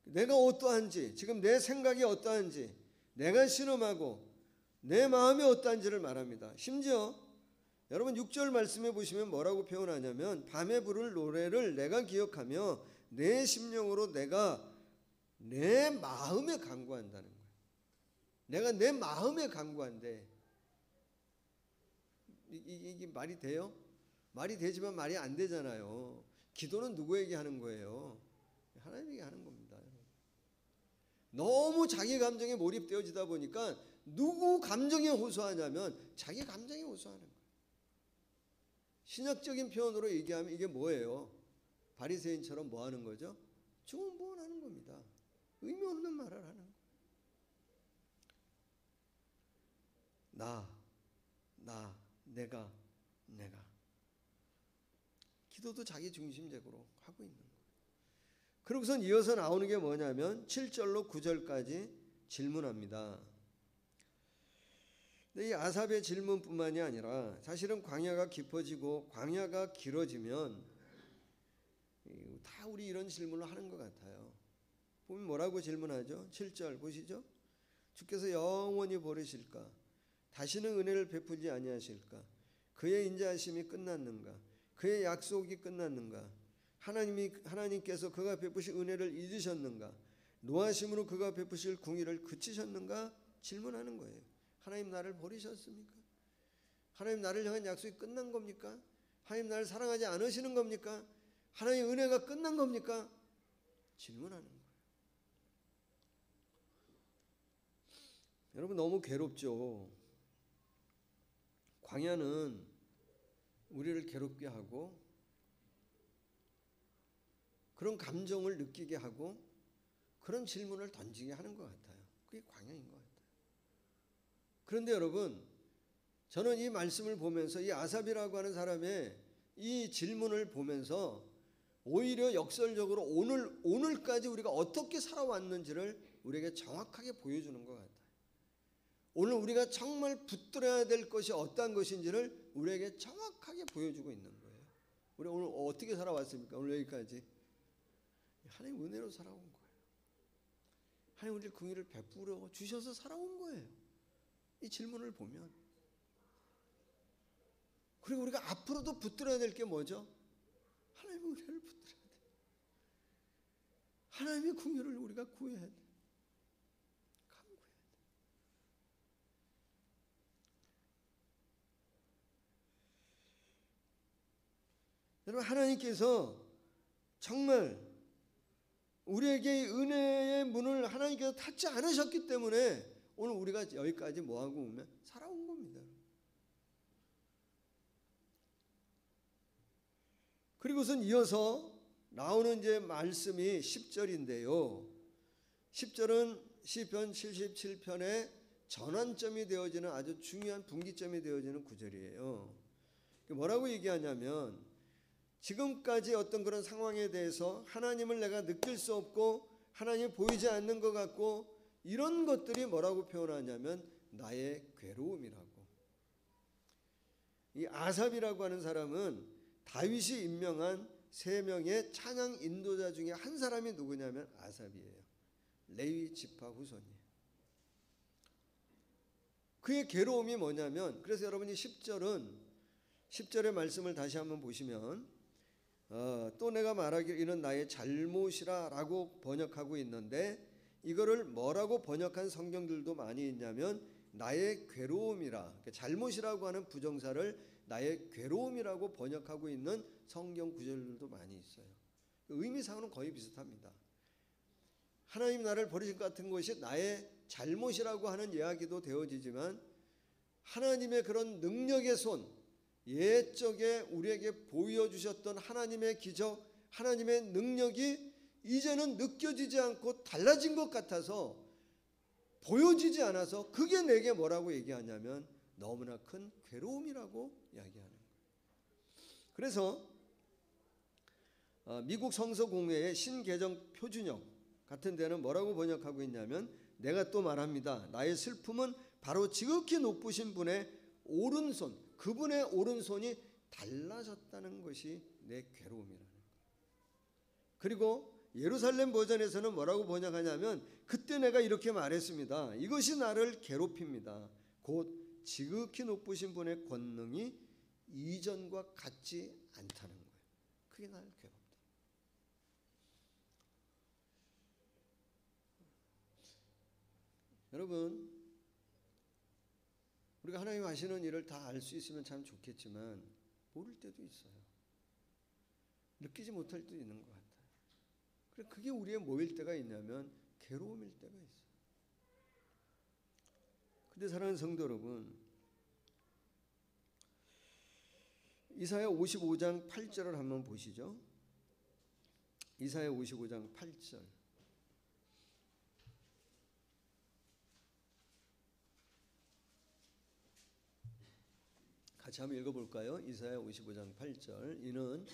내가 어떠한지, 지금 내 생각이 어떠한지, 내가 신음하고 내 마음이 어떠한지를 말합니다. 심지어 여러분 6절 말씀해 보시면 뭐라고 표현하냐면 밤에 부를 노래를 내가 기억하며 내 심령으로 내가 내 마음에 간구한다는 거예요. 내가 내 마음에 간구한데 이게 말이 돼요? 말이 되지만 말이 안 되잖아요. 기도는 누구에게 하는 거예요? 하나님에게 하는 겁니다. 너무 자기 감정에 몰입되어지다 보니까 누구 감정에 호소하냐면 자기 감정에 호소하는 거예요. 신학적인 표현으로 얘기하면 이게 뭐예요? 바리새인처럼 뭐 하는 거죠? 중언부언하는 겁니다. 의미 없는 말을 하는 거예요. 내가 기도도 자기 중심적으로 하고 있는 거예요. 그러고선 이어서 나오는 게 뭐냐면 7절로 9절까지 질문합니다. 근데 이 아삽의 질문뿐만이 아니라 사실은 광야가 깊어지고 광야가 길어지면 다 우리 이런 질문을 하는 것 같아요. 보면 뭐라고 질문하죠? 7절 보시죠. 주께서 영원히 버리실까? 다시는 은혜를 베풀지 아니하실까? 그의 인자하심이 끝났는가? 그의 약속이 끝났는가? 하나님께서 그가 베푸신 은혜를 잊으셨는가? 노하심으로 그가 베푸실 궁의를 그치셨는가? 질문하는 거예요. 하나님 나를 버리셨습니까? 하나님 나를 향한 약속이 끝난 겁니까? 하나님 나를 사랑하지 않으시는 겁니까? 하나님의 은혜가 끝난 겁니까? 질문하는 거예요. 여러분 너무 괴롭죠. 광야는 우리를 괴롭게 하고 그런 감정을 느끼게 하고 그런 질문을 던지게 하는 것 같아요. 그게 광야인 것 같아요. 그런데 여러분 저는 이 말씀을 보면서 이 아삽이라고 하는 사람의 이 질문을 보면서 오히려 역설적으로 오늘까지 우리가 어떻게 살아왔는지를 우리에게 정확하게 보여주는 것 같아요. 오늘 우리가 정말 붙들어야 될 것이 어떠한 것인지를 우리에게 정확하게 보여주고 있는 거예요. 우리 오늘 어떻게 살아왔습니까? 오늘 여기까지 하나님 은혜로 살아온 거예요. 하나님 우리를 긍휼을 베풀어 주셔서 살아온 거예요. 이 질문을 보면. 그리고 우리가 앞으로도 붙들어야 될 게 뭐죠? 하나님의 은혜를 붙들어야 돼. 하나님의 긍휼을 우리가 구해야 돼. 간구해야 돼. 여러분 하나님께서 정말 우리에게 은혜의 문을 하나님께서 닫지 않으셨기 때문에 오늘 우리가 여기까지 뭐하고 오면 살아온 겁니다. 그리고선 이어서 나오는 이제 말씀이 10절인데요. 10절은 시편 77편의 전환점이 되어지는 아주 중요한 분기점이 되어지는 구절이에요. 뭐라고 얘기하냐면 지금까지 어떤 그런 상황에 대해서 하나님을 내가 느낄 수 없고 하나님이 보이지 않는 것 같고 이런 것들이 뭐라고 표현하냐면 나의 괴로움이라고. 이 아삽이라고 하는 사람은 다윗이 임명한 3명의 찬양 인도자 중에 한 사람이 누구냐면 아삽이에요. 레위 지파 후손이에요. 그의 괴로움이 뭐냐면, 그래서 여러분이 10절의 말씀을 다시 한번 보시면 또 내가 말하기를 이는 나의 잘못이라 라고 번역하고 있는데, 이거를 뭐라고 번역한 성경들도 많이 있냐면 나의 괴로움이라, 잘못이라고 하는 부정사를 나의 괴로움이라고 번역하고 있는 성경 구절들도 많이 있어요. 의미상으로는 거의 비슷합니다. 하나님 나를 버리신 것 같은 것이 나의 잘못이라고 하는 이야기도 되어지지만, 하나님의 그런 능력의 손, 옛적에 우리에게 보여주셨던 하나님의 기적, 하나님의 능력이 이제는 느껴지지 않고 달라진 것 같아서, 보여지지 않아서 그게 내게 뭐라고 얘기하냐면 너무나 큰 괴로움이라고 이야기하는 거예요. 그래서 미국 성서공회의 신개정 표준역 같은 데는 뭐라고 번역하고 있냐면, 내가 또 말합니다. 나의 슬픔은 바로 지극히 높으신 분의 오른손, 그분의 오른손이 달라졌다는 것이 내 괴로움이라는 거예요. 그리고 예루살렘 버전에서는 뭐라고 번역하냐면, 그때 내가 이렇게 말했습니다. 이것이 나를 괴롭힙니다. 곧 지극히 높으신 분의 권능이 이전과 같지 않다는 거예요. 그게 나를 괴롭다. 여러분, 우리가 하나님 하시는 일을 다 알 수 있으면 참 좋겠지만 모를 때도 있어요. 느끼지 못할 때도 있는 것 같아요. 그래, 그게 우리의 뭐일 때가 있냐면 괴로움일 때가 있어요. 근데 사랑하는 성도 여러분, 이사야 55장 8절을 한번 보시죠. 이사야 55장 8절. 같이 한번 읽어볼까요? 이사야 55장 8절. 이는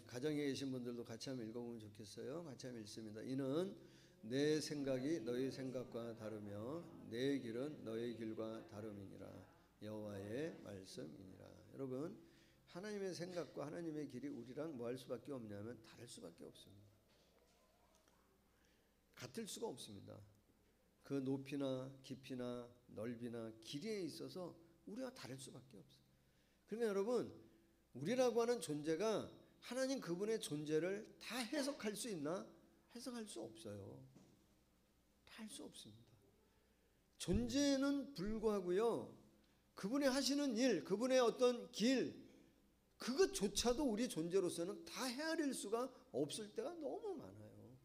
가정에 계신 분들도 같이 한번 읽어보면 좋겠어요. 같이 한번 읽습니다. 이는 내 생각이 너희 생각과 다르며 내 길은 너희 길과 다름이니라. 여호와의 말씀이니라. 여러분, 하나님의 생각과 하나님의 길이 우리랑 뭐 할 수밖에 없냐면 다를 수밖에 없습니다. 같을 수가 없습니다. 그 높이나 깊이나 넓이나 길이에 있어서 우리와 다를 수밖에 없어요. 그러면 여러분, 우리라고 하는 존재가 하나님 그분의 존재를 다 해석할 수 있나? 해석할 수 없어요. 다 할 수 없습니다. 존재는 불구하고요, 그분의 하시는 일, 그분의 어떤 길, 그것조차도 우리 존재로서는 다 헤아릴 수가 없을 때가 너무 많아요.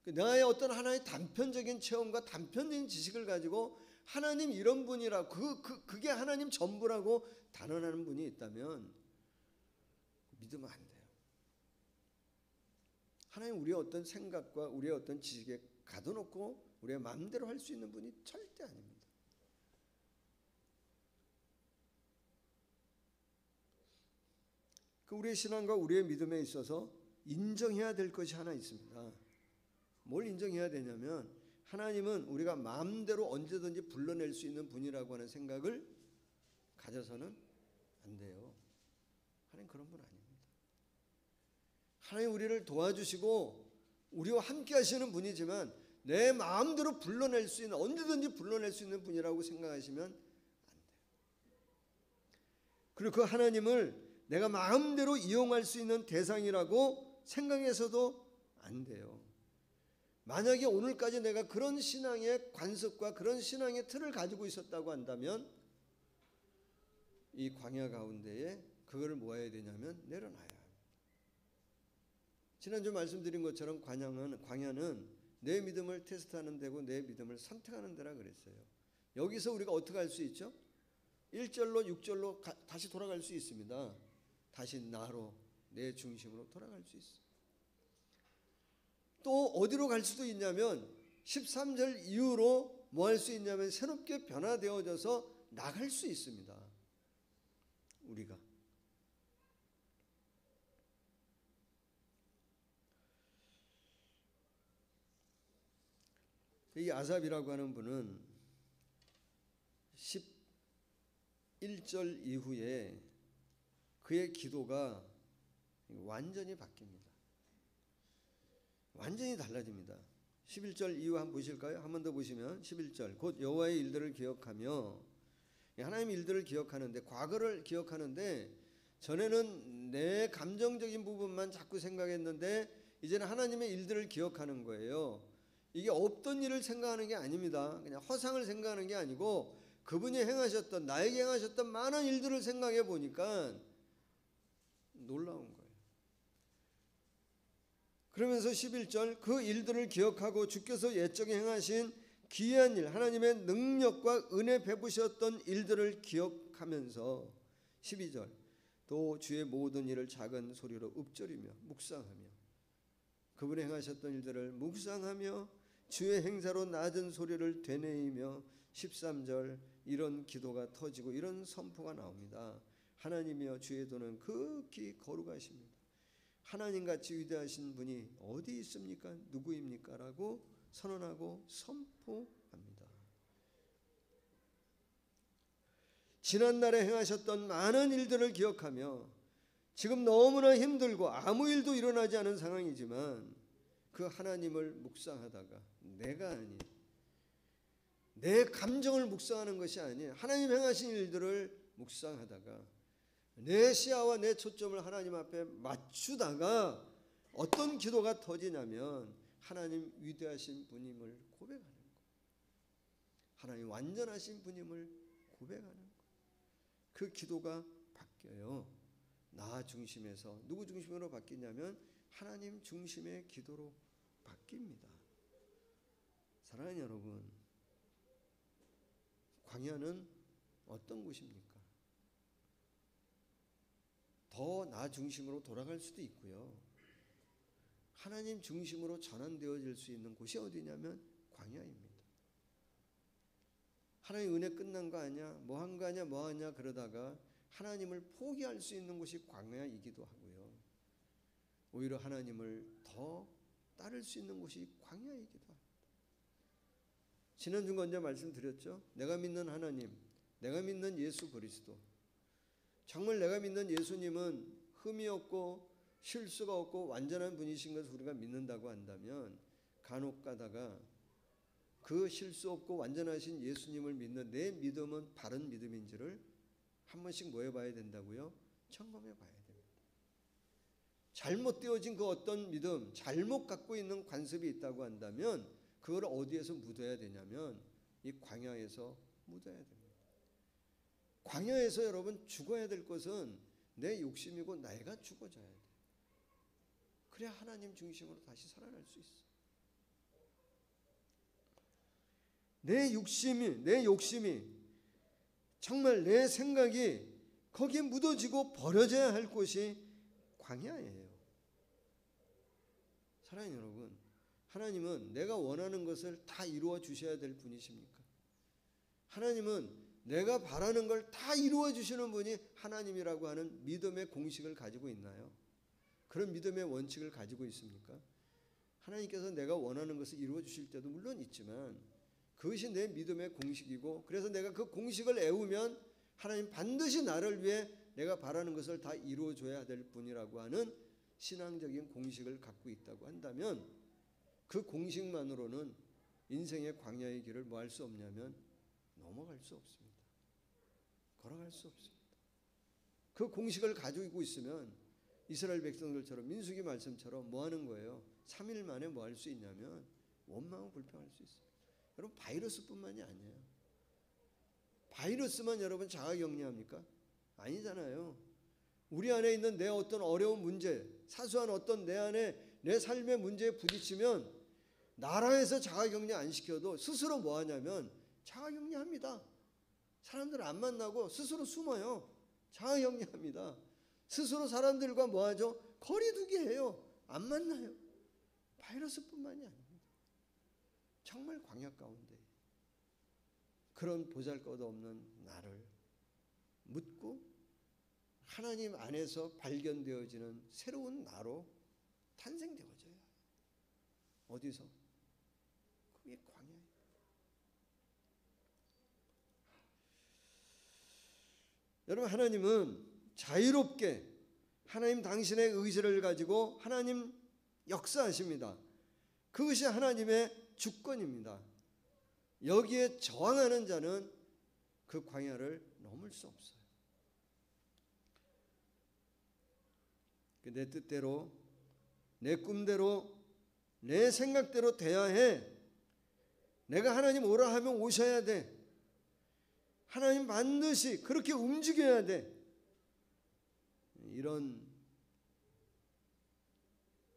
나의 어떤 하나의 단편적인 체험과 단편적인 지식을 가지고 하나님 이런 분이라, 그게 하나님 전부라고 단언하는 분이 있다면 믿으면 안 돼요. 하나님 우리의 어떤 생각과 우리의 어떤 지식에 가둬놓고 우리의 마음대로 할 수 있는 분이 절대 아닙니다. 우리의 신앙과 우리의 믿음에 있어서 인정해야 될 것이 하나 있습니다. 뭘 인정해야 되냐면, 하나님은 우리가 마음대로 언제든지 불러낼 수 있는 분이라고 하는 생각을 가져서는 안 돼요. 하나님 그런 분 아닙니다. 하나님 우리를 도와주시고 우리와 함께 하시는 분이지만 내 마음대로 불러낼 수 있는, 언제든지 불러낼 수 있는 분이라고 생각하시면 안 돼요. 그리고 그 하나님을 내가 마음대로 이용할 수 있는 대상이라고 생각해서도 안 돼요. 만약에 오늘까지 내가 그런 신앙의 관습과 그런 신앙의 틀을 가지고 있었다고 한다면 이 광야 가운데에 그거를 뭐 해야 되냐면 내려놔야 합니다. 지난주 말씀드린 것처럼 광야는 내 믿음을 테스트하는 데고 내 믿음을 선택하는 데라 그랬어요. 여기서 우리가 어떻게 할 수 있죠? 1절로 6절로 다시 돌아갈 수 있습니다. 다시 나로, 내 중심으로 돌아갈 수 있어요. 또 어디로 갈 수도 있냐면 13절 이후로 뭐 할 수 있냐면 새롭게 변화되어져서 나갈 수 있습니다. 우리가. 이 아삽이라고 하는 분은 11절 이후에 그의 기도가 완전히 바뀝니다. 완전히 달라집니다. 11절 이후 한번 보실까요? 한 번 더 보시면 11절 곧 여호와의 일들을 기억하며, 하나님의 일들을 기억하는데, 과거를 기억하는데, 전에는 내 감정적인 부분만 자꾸 생각했는데 이제는 하나님의 일들을 기억하는 거예요. 이게 없던 일을 생각하는 게 아닙니다. 그냥 허상을 생각하는 게 아니고 그분이 행하셨던, 나에게 행하셨던 많은 일들을 생각해 보니까 놀라운 거예요. 그러면서 11절 그 일들을 기억하고 주께서 옛적에 행하신 기이한 일, 하나님의 능력과 은혜 베푸셨던 일들을 기억하면서 12절 또 주의 모든 일을 작은 소리로 읊조리며 묵상하며, 그분이 행하셨던 일들을 묵상하며 주의 행사로 낮은 소리를 되뇌이며, 13절 이런 기도가 터지고 이런 선포가 나옵니다. 하나님이여 주의 도는 극히 거룩하십니다. 하나님같이 위대하신 분이 어디 있습니까? 누구입니까? 라고 선언하고 선포합니다. 지난날에 행하셨던 많은 일들을 기억하며, 지금 너무나 힘들고 아무 일도 일어나지 않은 상황이지만 그 하나님을 묵상하다가, 내가 아닌 내 감정을 묵상하는 것이 아닌 하나님 행하신 일들을 묵상하다가 내 시야와 내 초점을 하나님 앞에 맞추다가 어떤 기도가 터지냐면 하나님 위대하신 분임을 고백하는 것, 하나님 완전하신 분임을 고백하는 것. 그 기도가 바뀌어요. 나 중심에서 누구 중심으로 바뀌냐면 하나님 중심의 기도로 바뀝니다. 사랑하는 여러분, 광야는 어떤 곳입니까? 더 나 중심으로 돌아갈 수도 있고요, 하나님 중심으로 전환되어질 수 있는 곳이 어디냐면 광야입니다. 하나님 은혜 끝난 거 아니야? 뭐 한 거 아니야? 뭐 하냐? 그러다가 하나님을 포기할 수 있는 곳이 광야이기도 하고요, 오히려 하나님을 더 따를 수 있는 곳이 광야이기도 합니다. 지난주 언제 말씀드렸죠? 내가 믿는 하나님, 내가 믿는 예수 그리스도, 정말 내가 믿는 예수님은 흠이 없고 실수가 없고 완전한 분이신 것을 우리가 믿는다고 한다면, 간혹 가다가 그 실수 없고 완전하신 예수님을 믿는 내 믿음은 바른 믿음인지를 한 번씩 뭐 해봐야 된다고요? 점검해 봐야 됩니다. 잘못되어진 그 어떤 믿음, 잘못 갖고 있는 관습이 있다고 한다면 그걸 어디에서 묻어야 되냐면 이 광야에서 묻어야 됩니다. 광야에서 여러분 죽어야 될 것은 내 욕심이고 내가 죽어져야 돼. 그래야 하나님 중심으로 다시 살아날 수 있어. 내 욕심이 정말 내 생각이 거기에 묻어지고 버려져야 할 곳이 광야예요. 사랑하는 여러분, 하나님은 내가 원하는 것을 다 이루어 주셔야 될 분이십니까? 하나님은 내가 바라는 걸 다 이루어 주시는 분이 하나님이라고 하는 믿음의 공식을 가지고 있나요? 그런 믿음의 원칙을 가지고 있습니까? 하나님께서 내가 원하는 것을 이루어 주실 때도 물론 있지만 그것이 내 믿음의 공식이고, 그래서 내가 그 공식을 애우면 하나님 반드시 나를 위해 내가 바라는 것을 다 이루어 줘야 될 분이라고 하는 신앙적인 공식을 갖고 있다고 한다면, 그 공식만으로는 인생의 광야의 길을 뭐 할 수 없냐면 넘어갈 수 없습니다. 걸어갈 수 없습니다. 그 공식을 가지고 있으면 이스라엘 백성들처럼 민수기 말씀처럼 뭐 하는 거예요? 3일 만에 뭐 할 수 있냐면 원망하고 불평할 수 있어요. 여러분, 바이러스뿐만이 아니에요. 바이러스만 여러분 자가격리합니까? 아니잖아요. 우리 안에 있는 내 어떤 어려운 문제, 사소한 어떤 내 안에 내 삶의 문제에 부딪히면 나라에서 자가격리 안 시켜도 스스로 뭐 하냐면 자가격리합니다. 사람들 안 만나고 스스로 숨어요. 자가격리합니다. 스스로 사람들과 뭐 하죠? 거리두기 해요. 안 만나요. 바이러스뿐만이 아닙니다. 정말 광야 가운데 그런 보잘것없는 나를 묻고 하나님 안에서 발견되어지는 새로운 나로 탄생되어져요. 어디서? 그게 광야예요. 여러분, 하나님은 자유롭게 하나님 당신의 의지를 가지고 하나님 역사하십니다. 그것이 하나님의 주권입니다. 여기에 저항하는 자는 그 광야를 넘을 수 없어요. 내 뜻대로, 내 꿈대로, 내 생각대로 돼야 해. 내가 하나님 오라 하면 오셔야 돼. 하나님 반드시 그렇게 움직여야 돼. 이런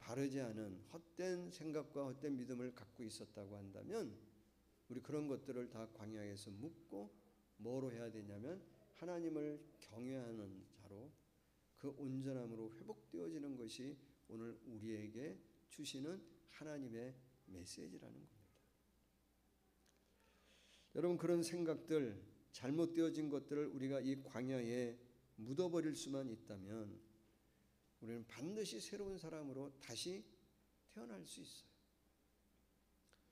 바르지 않은 헛된 생각과 헛된 믿음을 갖고 있었다고 한다면 우리 그런 것들을 다 광야에서 묻고 뭐로 해야 되냐면 하나님을 경외하는 자로 그 온전함으로 회복되어지는 것이 오늘 우리에게 주시는 하나님의 메시지라는 겁니다. 여러분, 그런 생각들, 잘못되어진 것들을 우리가 이 광야에 묻어버릴 수만 있다면 우리는 반드시 새로운 사람으로 다시 태어날 수 있어요.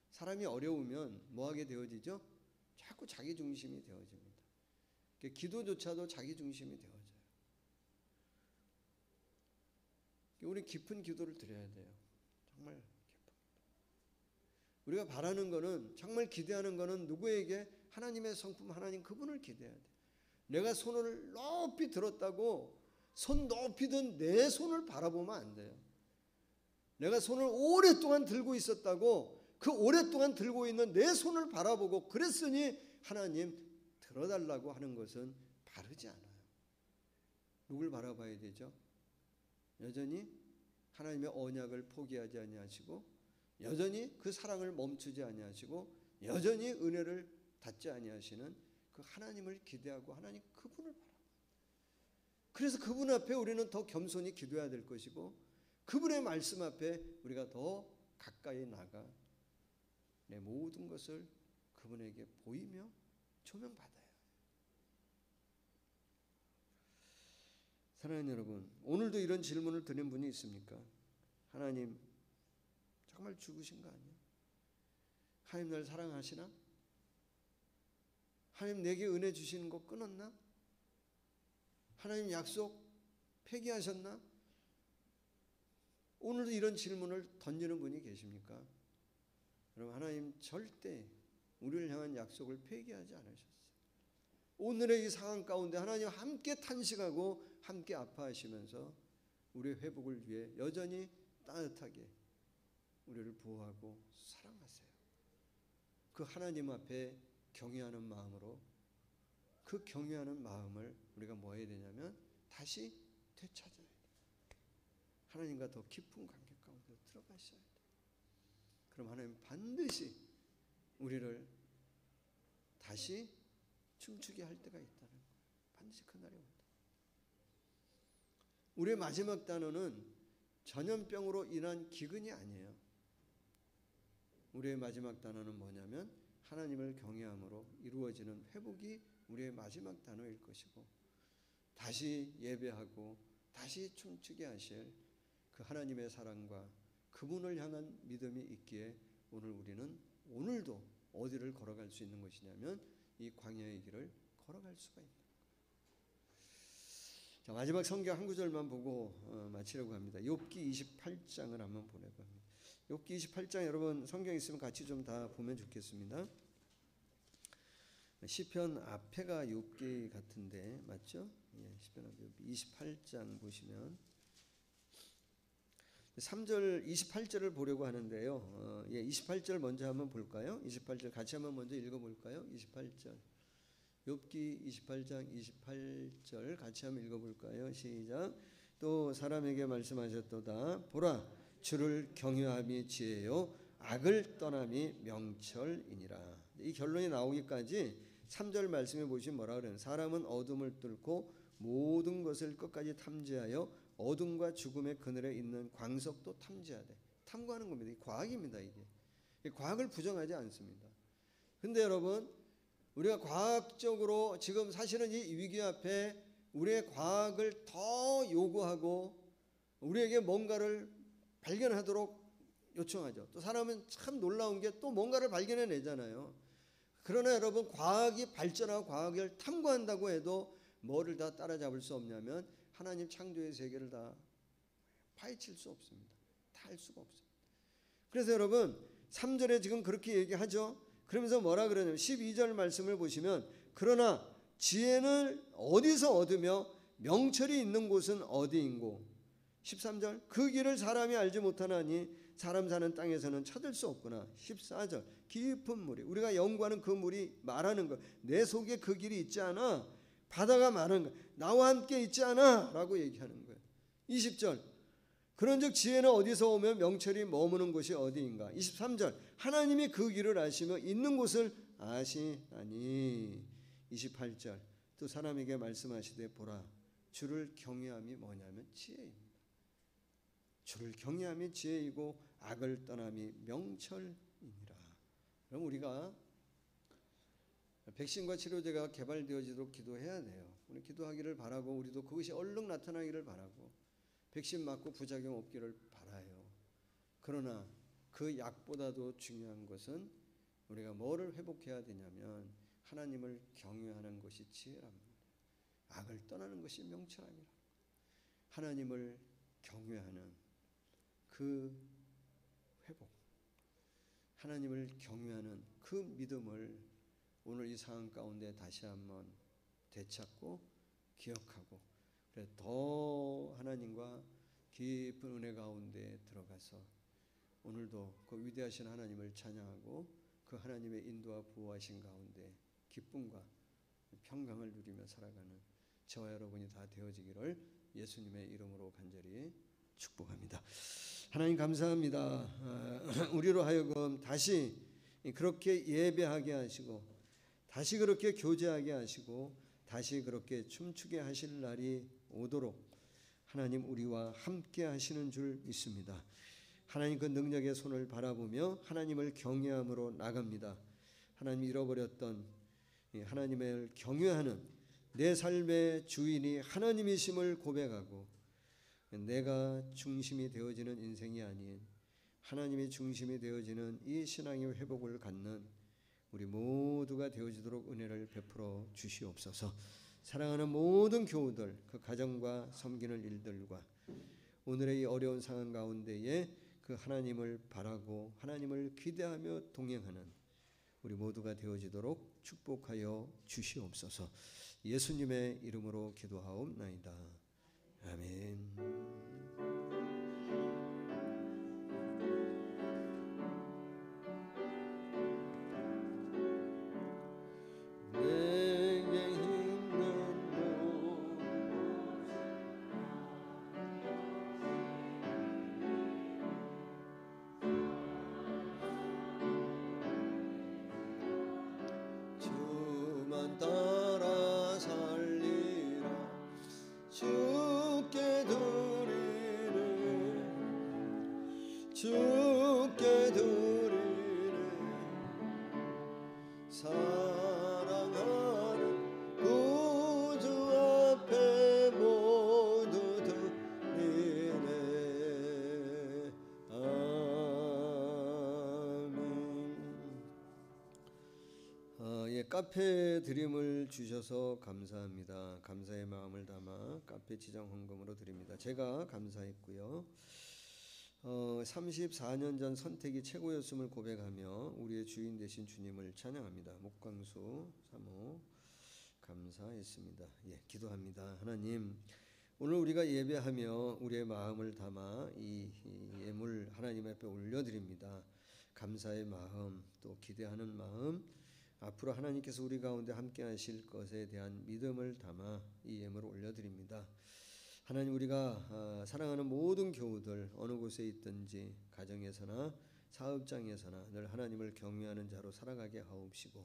사람이 어려우면 뭐하게 되어지죠? 자꾸 자기 중심이 되어집니다. 기도조차도 자기 중심이 되어져요. 우리 깊은 기도를 드려야 돼요. 정말 깊은 기도. 우리가 바라는 거는, 정말 기대하는 거는 누구에게? 하나님의 성품, 하나님 그분을 기대해야 돼. 내가 손을 높이 들었다고 손 높이 든 내 손을 바라보면 안 돼요. 내가 손을 오랫동안 들고 있었다고 그 오랫동안 들고 있는 내 손을 바라보고 그랬으니 하나님 들어달라고 하는 것은 바르지 않아요. 누굴 바라봐야 되죠? 여전히 하나님의 언약을 포기하지 아니하시고 여전히 그 사랑을 멈추지 아니하시고 여전히 은혜를 닫지 아니하시는 그 하나님을 기대하고 하나님 그분을 바라봐요. 그래서 그분 앞에 우리는 더 겸손히 기도해야 될 것이고 그분의 말씀 앞에 우리가 더 가까이 나가 내 모든 것을 그분에게 보이며 조명받아요. 사랑하는 여러분, 오늘도 이런 질문을 드린 분이 있습니까? 하나님 정말 죽으신 거 아니에요? 하나님 날 사랑하시나? 하나님 내게 은혜 주시는 거 끊었나? 하나님 약속 폐기하셨나? 오늘도 이런 질문을 던지는 분이 계십니까? 여러분, 하나님 절대 우리를 향한 약속을 폐기하지 않으셨어요. 오늘의 이 상황 가운데 하나님 함께 탄식하고 함께 아파하시면서 우리의 회복을 위해 여전히 따뜻하게 우리를 보호하고 사랑하세요. 그 하나님 앞에 경외하는 마음으로 그 경외하는 마음을 우리가 뭐 해야 되냐면 다시 되찾아야 돼요. 하나님과 더 깊은 관계 가운데 들어가셔야 돼요. 그럼 하나님 반드시 우리를 다시 춤추게 할 때가 있다는 거예요. 반드시 그날이 온다. 우리의 마지막 단어는 전염병으로 인한 기근이 아니에요. 우리의 마지막 단어는 뭐냐면 하나님을 경외함으로 이루어지는 회복이 우리의 마지막 단어일 것이고 다시 예배하고 다시 춤추게 하실 그 하나님의 사랑과 그분을 향한 믿음이 있기에 오늘 우리는 오늘도 어디를 걸어갈 수 있는 것이냐면 이 광야의 길을 걸어갈 수가 있는 거예요. 자, 마지막 성경 한 구절만 보고 마치려고 합니다. 욥기 28장을 한번 보려고 합니다. 욥기 28장 여러분 성경 있으면 같이 좀 다 보면 좋겠습니다. 시편 앞에가 욥기 같은데 맞죠? 예, 시편 앞에 28장 보시면 3절 28절을 보려고 하는데요. 28절 먼저 한번 볼까요? 28절 같이 한번 먼저 읽어볼까요? 28절 욥기 28장 28절 같이 한번 읽어볼까요? 시작. 또 사람에게 말씀하셨도다. 보라, 주를 경외함이 지혜요 악을 떠남이 명철이니라. 이 결론이 나오기까지 3절 말씀해 보시면 뭐라 그래요? 사람은 어둠을 뚫고 모든 것을 끝까지 탐지하여 어둠과 죽음의 그늘에 있는 광석도 탐지하되 탐구하는 겁니다. 이 과학입니다. 이게 과학을 부정하지 않습니다. 근데 여러분 우리가 과학적으로 지금 사실은 이 위기 앞에 우리의 과학을 더 요구하고 우리에게 뭔가를 발견하도록 요청하죠. 또 사람은 참 놀라운 게 또 뭔가를 발견해내잖아요. 그러나 여러분, 과학이 발전하고 과학을 탐구한다고 해도 뭐를 다 따라잡을 수 없냐면 하나님 창조의 세계를 다 파헤칠 수 없습니다. 다 할 수가 없습니다. 그래서 여러분 3절에 지금 그렇게 얘기하죠. 그러면서 뭐라 그러냐면 12절 말씀을 보시면 그러나 지혜는 어디서 얻으며 명철이 있는 곳은 어디인고 13절 그 길을 사람이 알지 못하나니 사람 사는 땅에서는 찾을 수 없구나. 14절 깊은 물이 우리가 연구하는 그 물이 말하는 것 내 속에 그 길이 있지 않아 바다가 말하는 것 나와 함께 있지 않아 라고 얘기하는 거예요. 20절 그런즉 지혜는 어디서 오며 명철이 머무는 곳이 어디인가. 23절 하나님이 그 길을 아시며 있는 곳을 아시나니. 28절 또 사람에게 말씀하시되 보라 주를 경외함이 뭐냐면 지혜입니다. 주를 경외함이 지혜이고 악을 떠남이 명철이니라. 그럼 우리가 백신과 치료제가 개발되어지도록 기도해야 돼요. 우리 기도하기를 바라고 우리도 그것이 얼른 나타나기를 바라고 백신 맞고 부작용 없기를 바라요. 그러나 그 약보다도 중요한 것은 우리가 뭐를 회복해야 되냐면 하나님을 경외하는 것이 지혜랍니다. 악을 떠나는 것이 명철함이라. 하나님을 경외하는 그 회복, 하나님을 경외하는 그 믿음을 오늘 이 상황 가운데 다시 한번 되찾고 기억하고 그래 더 하나님과 깊은 은혜 가운데 들어가서 오늘도 그 위대하신 하나님을 찬양하고 그 하나님의 인도와 보호하신 가운데 기쁨과 평강을 누리며 살아가는 저와 여러분이 다 되어지기를 예수님의 이름으로 간절히 축복합니다. 하나님 감사합니다. 우리로 하여금 다시 그렇게 예배하게 하시고 다시 그렇게 교제하게 하시고 다시 그렇게 춤추게 하실 날이 오도록 하나님 우리와 함께 하시는 줄 믿습니다. 하나님 그 능력의 손을 바라보며 하나님을 경외함으로 나갑니다. 하나님 잃어버렸던 하나님을 경외하는 내 삶의 주인이 하나님이심을 고백하고 내가 중심이 되어지는 인생이 아닌 하나님이 중심이 되어지는 이 신앙의 회복을 갖는 우리 모두가 되어지도록 은혜를 베풀어 주시옵소서. 사랑하는 모든 교우들 그 가정과 섬기는 일들과 오늘의 이 어려운 상황 가운데에 그 하나님을 바라고 하나님을 기대하며 동행하는 우리 모두가 되어지도록 축복하여 주시옵소서. 예수님의 이름으로 기도하옵나이다. 아멘. 주께 드리네 사랑하는 구주 앞에 모두 드리네 아멘. 카페 드림을 주셔서 감사합니다. 감사의 마음을 담아 카페 지정 헌금으로 드립니다. 제가 감사했고요. 34년 전 선택이 최고였음을 고백하며 우리의 주인 되신 주님을 찬양합니다. 목광수 사모 감사했습니다. 기도합니다. 하나님, 오늘 우리가 예배하며 우리의 마음을 담아 이 예물 하나님 앞에 올려드립니다. 감사의 마음, 또 기대하는 마음, 앞으로 하나님께서 우리 가운데 함께 하실 것에 대한 믿음을 담아 이 예물을 올려드립니다. 하나님, 우리가 사랑하는 모든 교우들 어느 곳에 있든지 가정에서나 사업장에서나 늘 하나님을 경외하는 자로 살아가게 하옵시고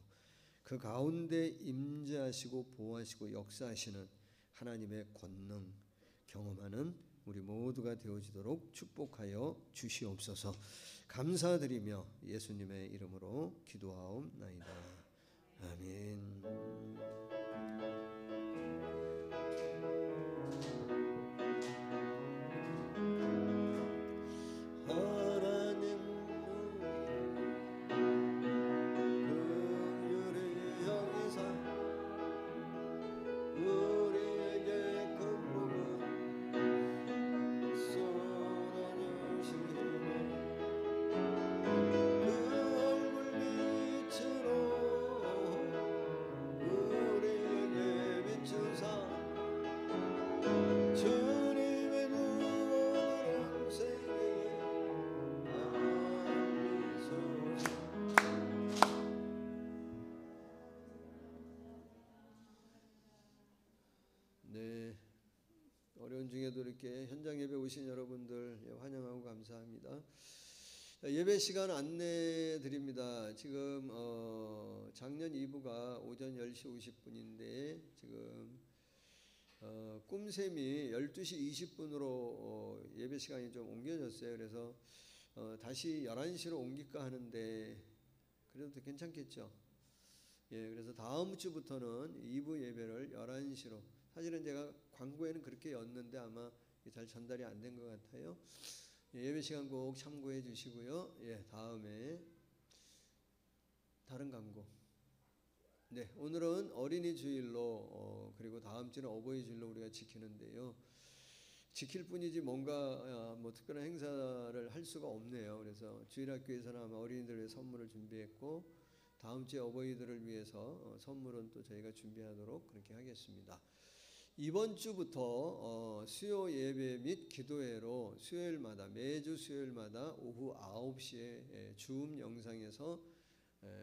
그 가운데 임재하시고 보호하시고 역사하시는 하나님의 권능 경험하는 우리 모두가 되어지도록 축복하여 주시옵소서. 감사드리며 예수님의 이름으로 기도하옵나이다. 아멘. 그런 중에도 이렇게 현장 예배 오신 여러분들 환영하고 감사합니다. 예배 시간 안내 드립니다. 지금 작년 2부가 오전 10시 50분인데 지금 꿈샘이 12시 20분으로 예배 시간이 좀 옮겨졌어요. 그래서 다시 11시로 옮길까 하는데 그래도 괜찮겠죠? 예, 그래서 다음 주부터는 2부 예배를 11시로, 사실은 제가 광고에는 그렇게 였는데 아마 잘 전달이 안 된 것 같아요. 예배 시간 꼭 참고해 주시고요. 예, 다음에 다른 광고. 네, 오늘은 어린이 주일로 그리고 다음 주는 어버이 주일로 우리가 지키는데요. 지킬 뿐이지 뭔가 뭐 특별한 행사를 할 수가 없네요. 그래서 주일학교에서는 아마 어린이들 위해 선물을 준비했고 다음 주에 어버이들을 위해서 선물은 또 저희가 준비하도록 그렇게 하겠습니다. 이번 주부터 수요 예배 및 기도회로 수요일마다, 매주 수요일마다 오후 9시에 줌 영상에서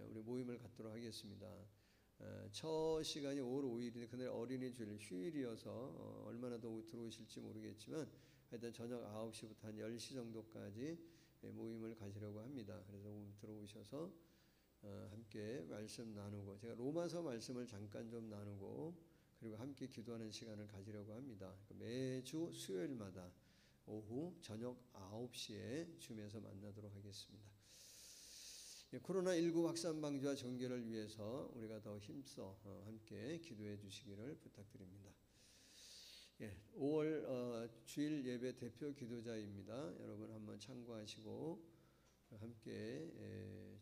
우리 모임을 갖도록 하겠습니다. 첫 시간이 5월 5일인데 그날 어린이 주일 휴일이어서 얼마나 더 들어오실지 모르겠지만 하여튼 저녁 9시부터 한 10시 정도까지 모임을 가지려고 합니다. 그래서 들어오셔서 함께 말씀 나누고, 제가 로마서 말씀을 잠깐 좀 나누고 그리고 함께 기도하는 시간을 가지려고 합니다. 매주 수요일마다 오후 저녁 9시에 줌에서 만나도록 하겠습니다. 코로나19 확산 방지와 전개를 위해서 우리가 더 힘써 함께 기도해 주시기를 부탁드립니다. 5월 주일 예배 대표 기도자입니다. 여러분 한번 참고하시고 함께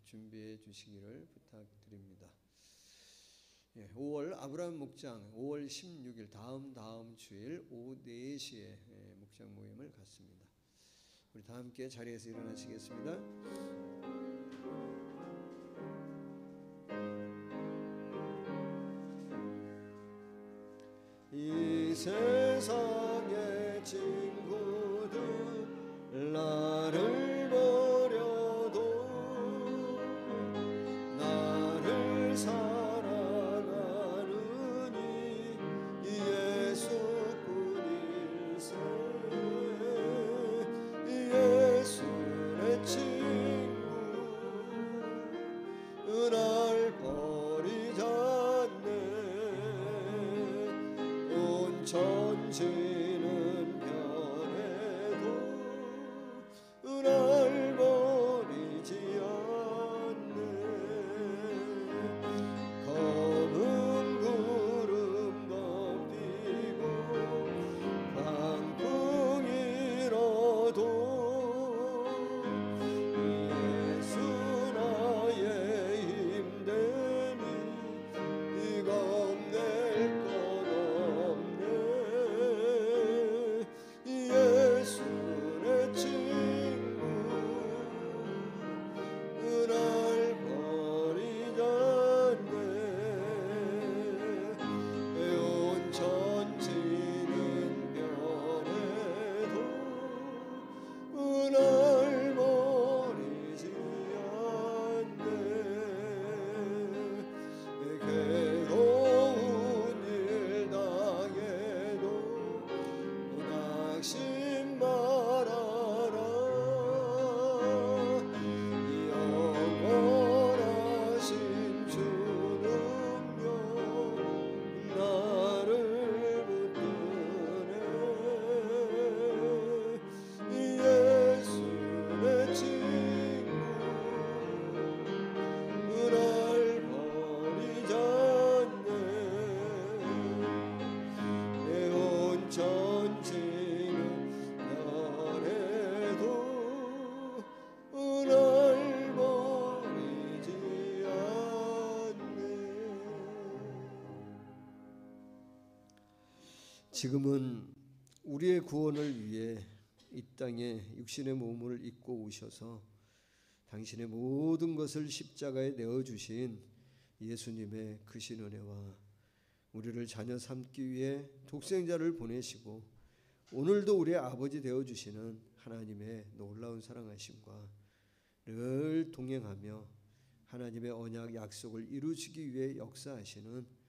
준비해 주시기를 부탁드립니다. 5월 아브라함 목장 5월 16일 다음 주일 오후 4시에 목장 모임을 갖습니다. 우리 다 함께 자리에서 일어나시겠습니다. 이 세상의 친구들 나를 버려도 나를 사랑하느니 예수뿐일세. 예수 내 친구 날 버리지 않네. 온 천지는 변해도 날 버리지 않네. 검은 구름 덮이고 강풍이라도 예수 나의 힘되니 겁낼 것 없네. 예수 내 친구 날 버리지 않네. 온 천지는 변해도 날 버리지 않네. 괴로운 일 당해도 낙심 말아라. 영원하신 주 능력 나를 붙드네. 예수 내 친구 날 버리지 않네. 온 천지는 변해도 날 버리지 않네. 지금은 우리의 구원을 위해 이 땅에 육신의 몸을 입고 오셔서 당신의 모든 것을 십자가에 내어주신 예수님의 크신 은혜와 우리를 자녀 삼기 위해 독생자를 보내시고 오늘도 우리의 아버지 되어주시는 하나님의 놀라운 사랑하심과 늘 동행하며 하나님의 언약 약속을 이루시기 위해 역사하시는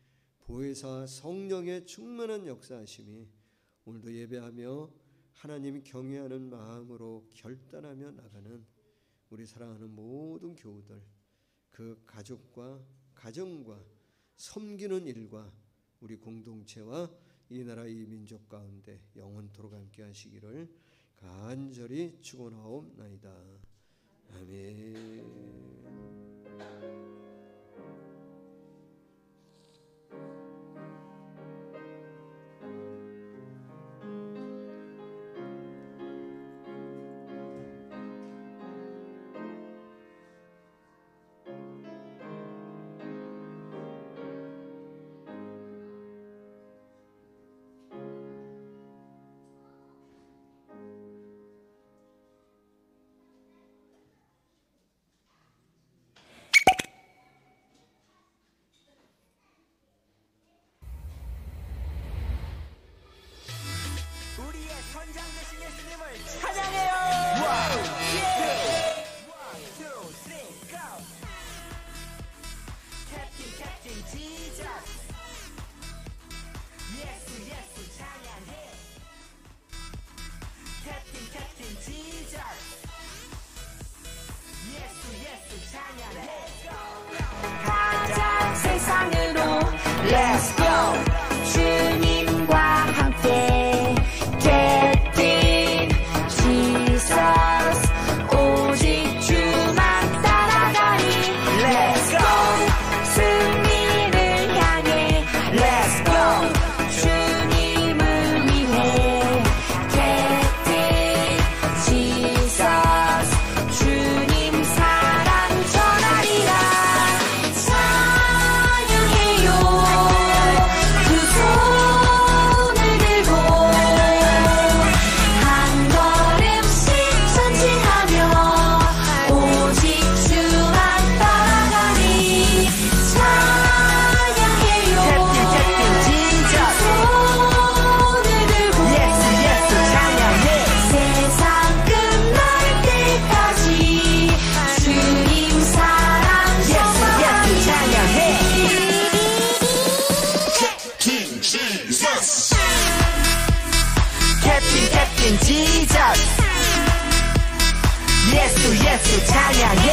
보혜사 성령의 충만한 역사하심이 오늘도 예배하며 하나님 경외하는 마음으로 결단하며 나가는 우리 사랑하는 모든 교우들, 그 가족과 가정과 섬기는 일과 우리 공동체와 이 나라 이 민족 가운데 영원토록 함께 하시기를 간절히 축원하옵나이다. 아멘. 선장 되신 예수님을 찬양해요. One, two, three, go. Captain Jesus. 예수 찬양해. Captain Jesus. 예수 찬양해. 가자 세상으로 Let's go. 주님과 함께 오직 주만 따라가리. Let's go. 승리를 향해 Let's go. 주님을 위해 Captain Jesus. 주님 사랑 전하리라. 찬양해요. 두 손을 들고 한 걸음씩 전진하며 오직 주만 따라가리. 찬양해요. 두 손을 들고 찬양해. 세상 끝날 때까지 주님 사랑 전하리. 찬양해. Captain Jesus. 예수 찬양해.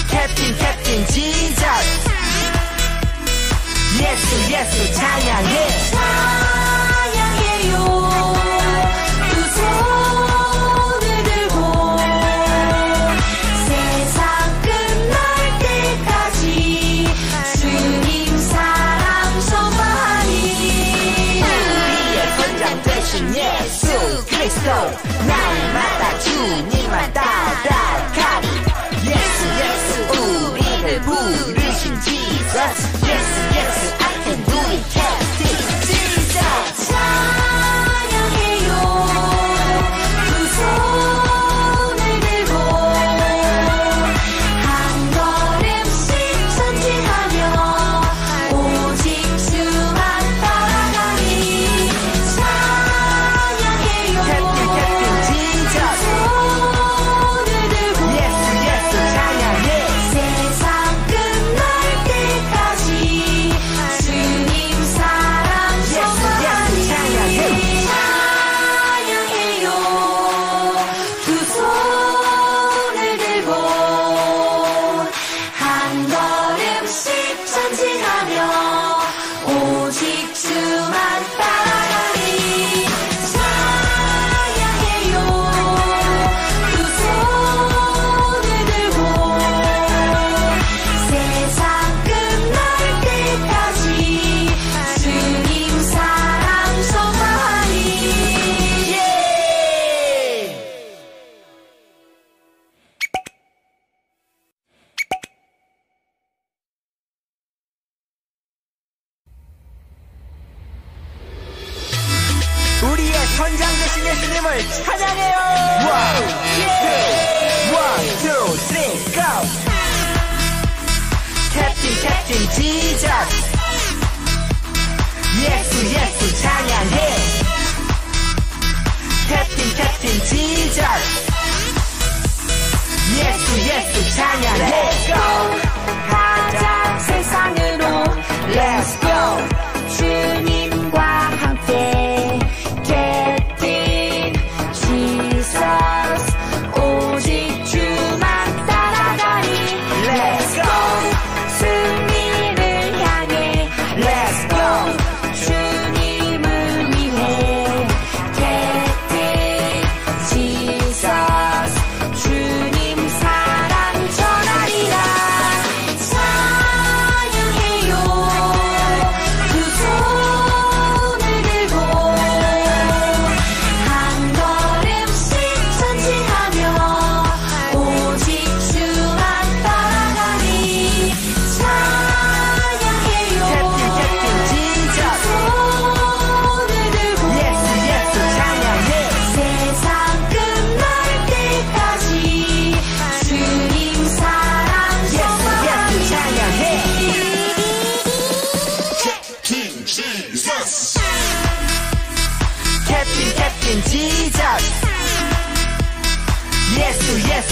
Captain Jesus. 예수 찬양해. 찬양해요. 두 손을 들고 세상 끝날 때까지 주님 사랑 전하리. 우리의 선장 되신 예수 그리스도 날마다 주님만 따라가리. 예수 우리를 부르신 Jesus. 예수 I can do it. Captain Jesus. 찬양해요. 두 손을 들고 한 걸음씩 전진하며 오직 주만 따라가리. 찬양해요. Captain Jesus. 손을 들고 예수 찬양해. 세상 끝날 때까지 주님 사랑 전하리. 찬양해요. 두 손을 들고 한 걸음씩 전진하며 오직 주만 따라가리. 찬양해요. 두 손을 들고 세상 끝날 때까지 주님 사랑 전하리. 우리의 선장 되신 예수님을 찬양해요. One, two, three, go. Captain Jesus. 예수 찬양해. Captain Jesus. 예수 찬양해. Let's go. 가자 세상으로 Let's go. 주님과 함께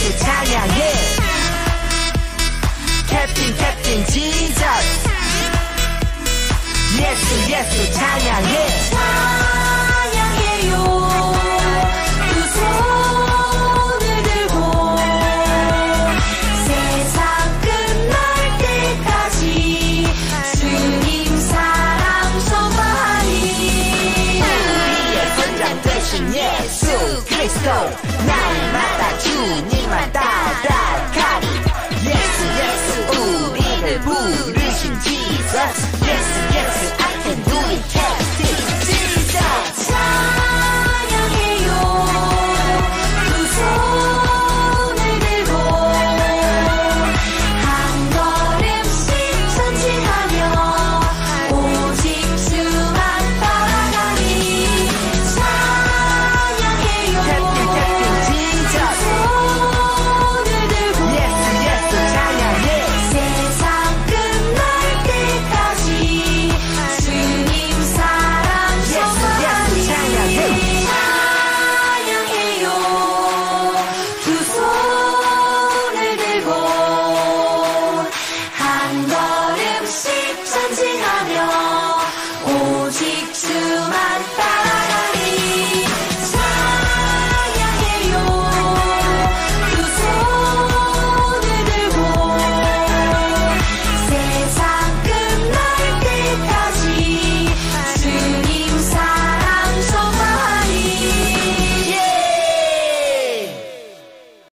예수 찬양해 캡틴 지저스 예수 찬양해 찬양해요 두 손을 들고 세상 끝날 때까지 주님 사랑 선포하리 우리의 선장 되신 예수 그리스도 날마다 주님만 따라가리 예수 우리를 부르신 지저스 예수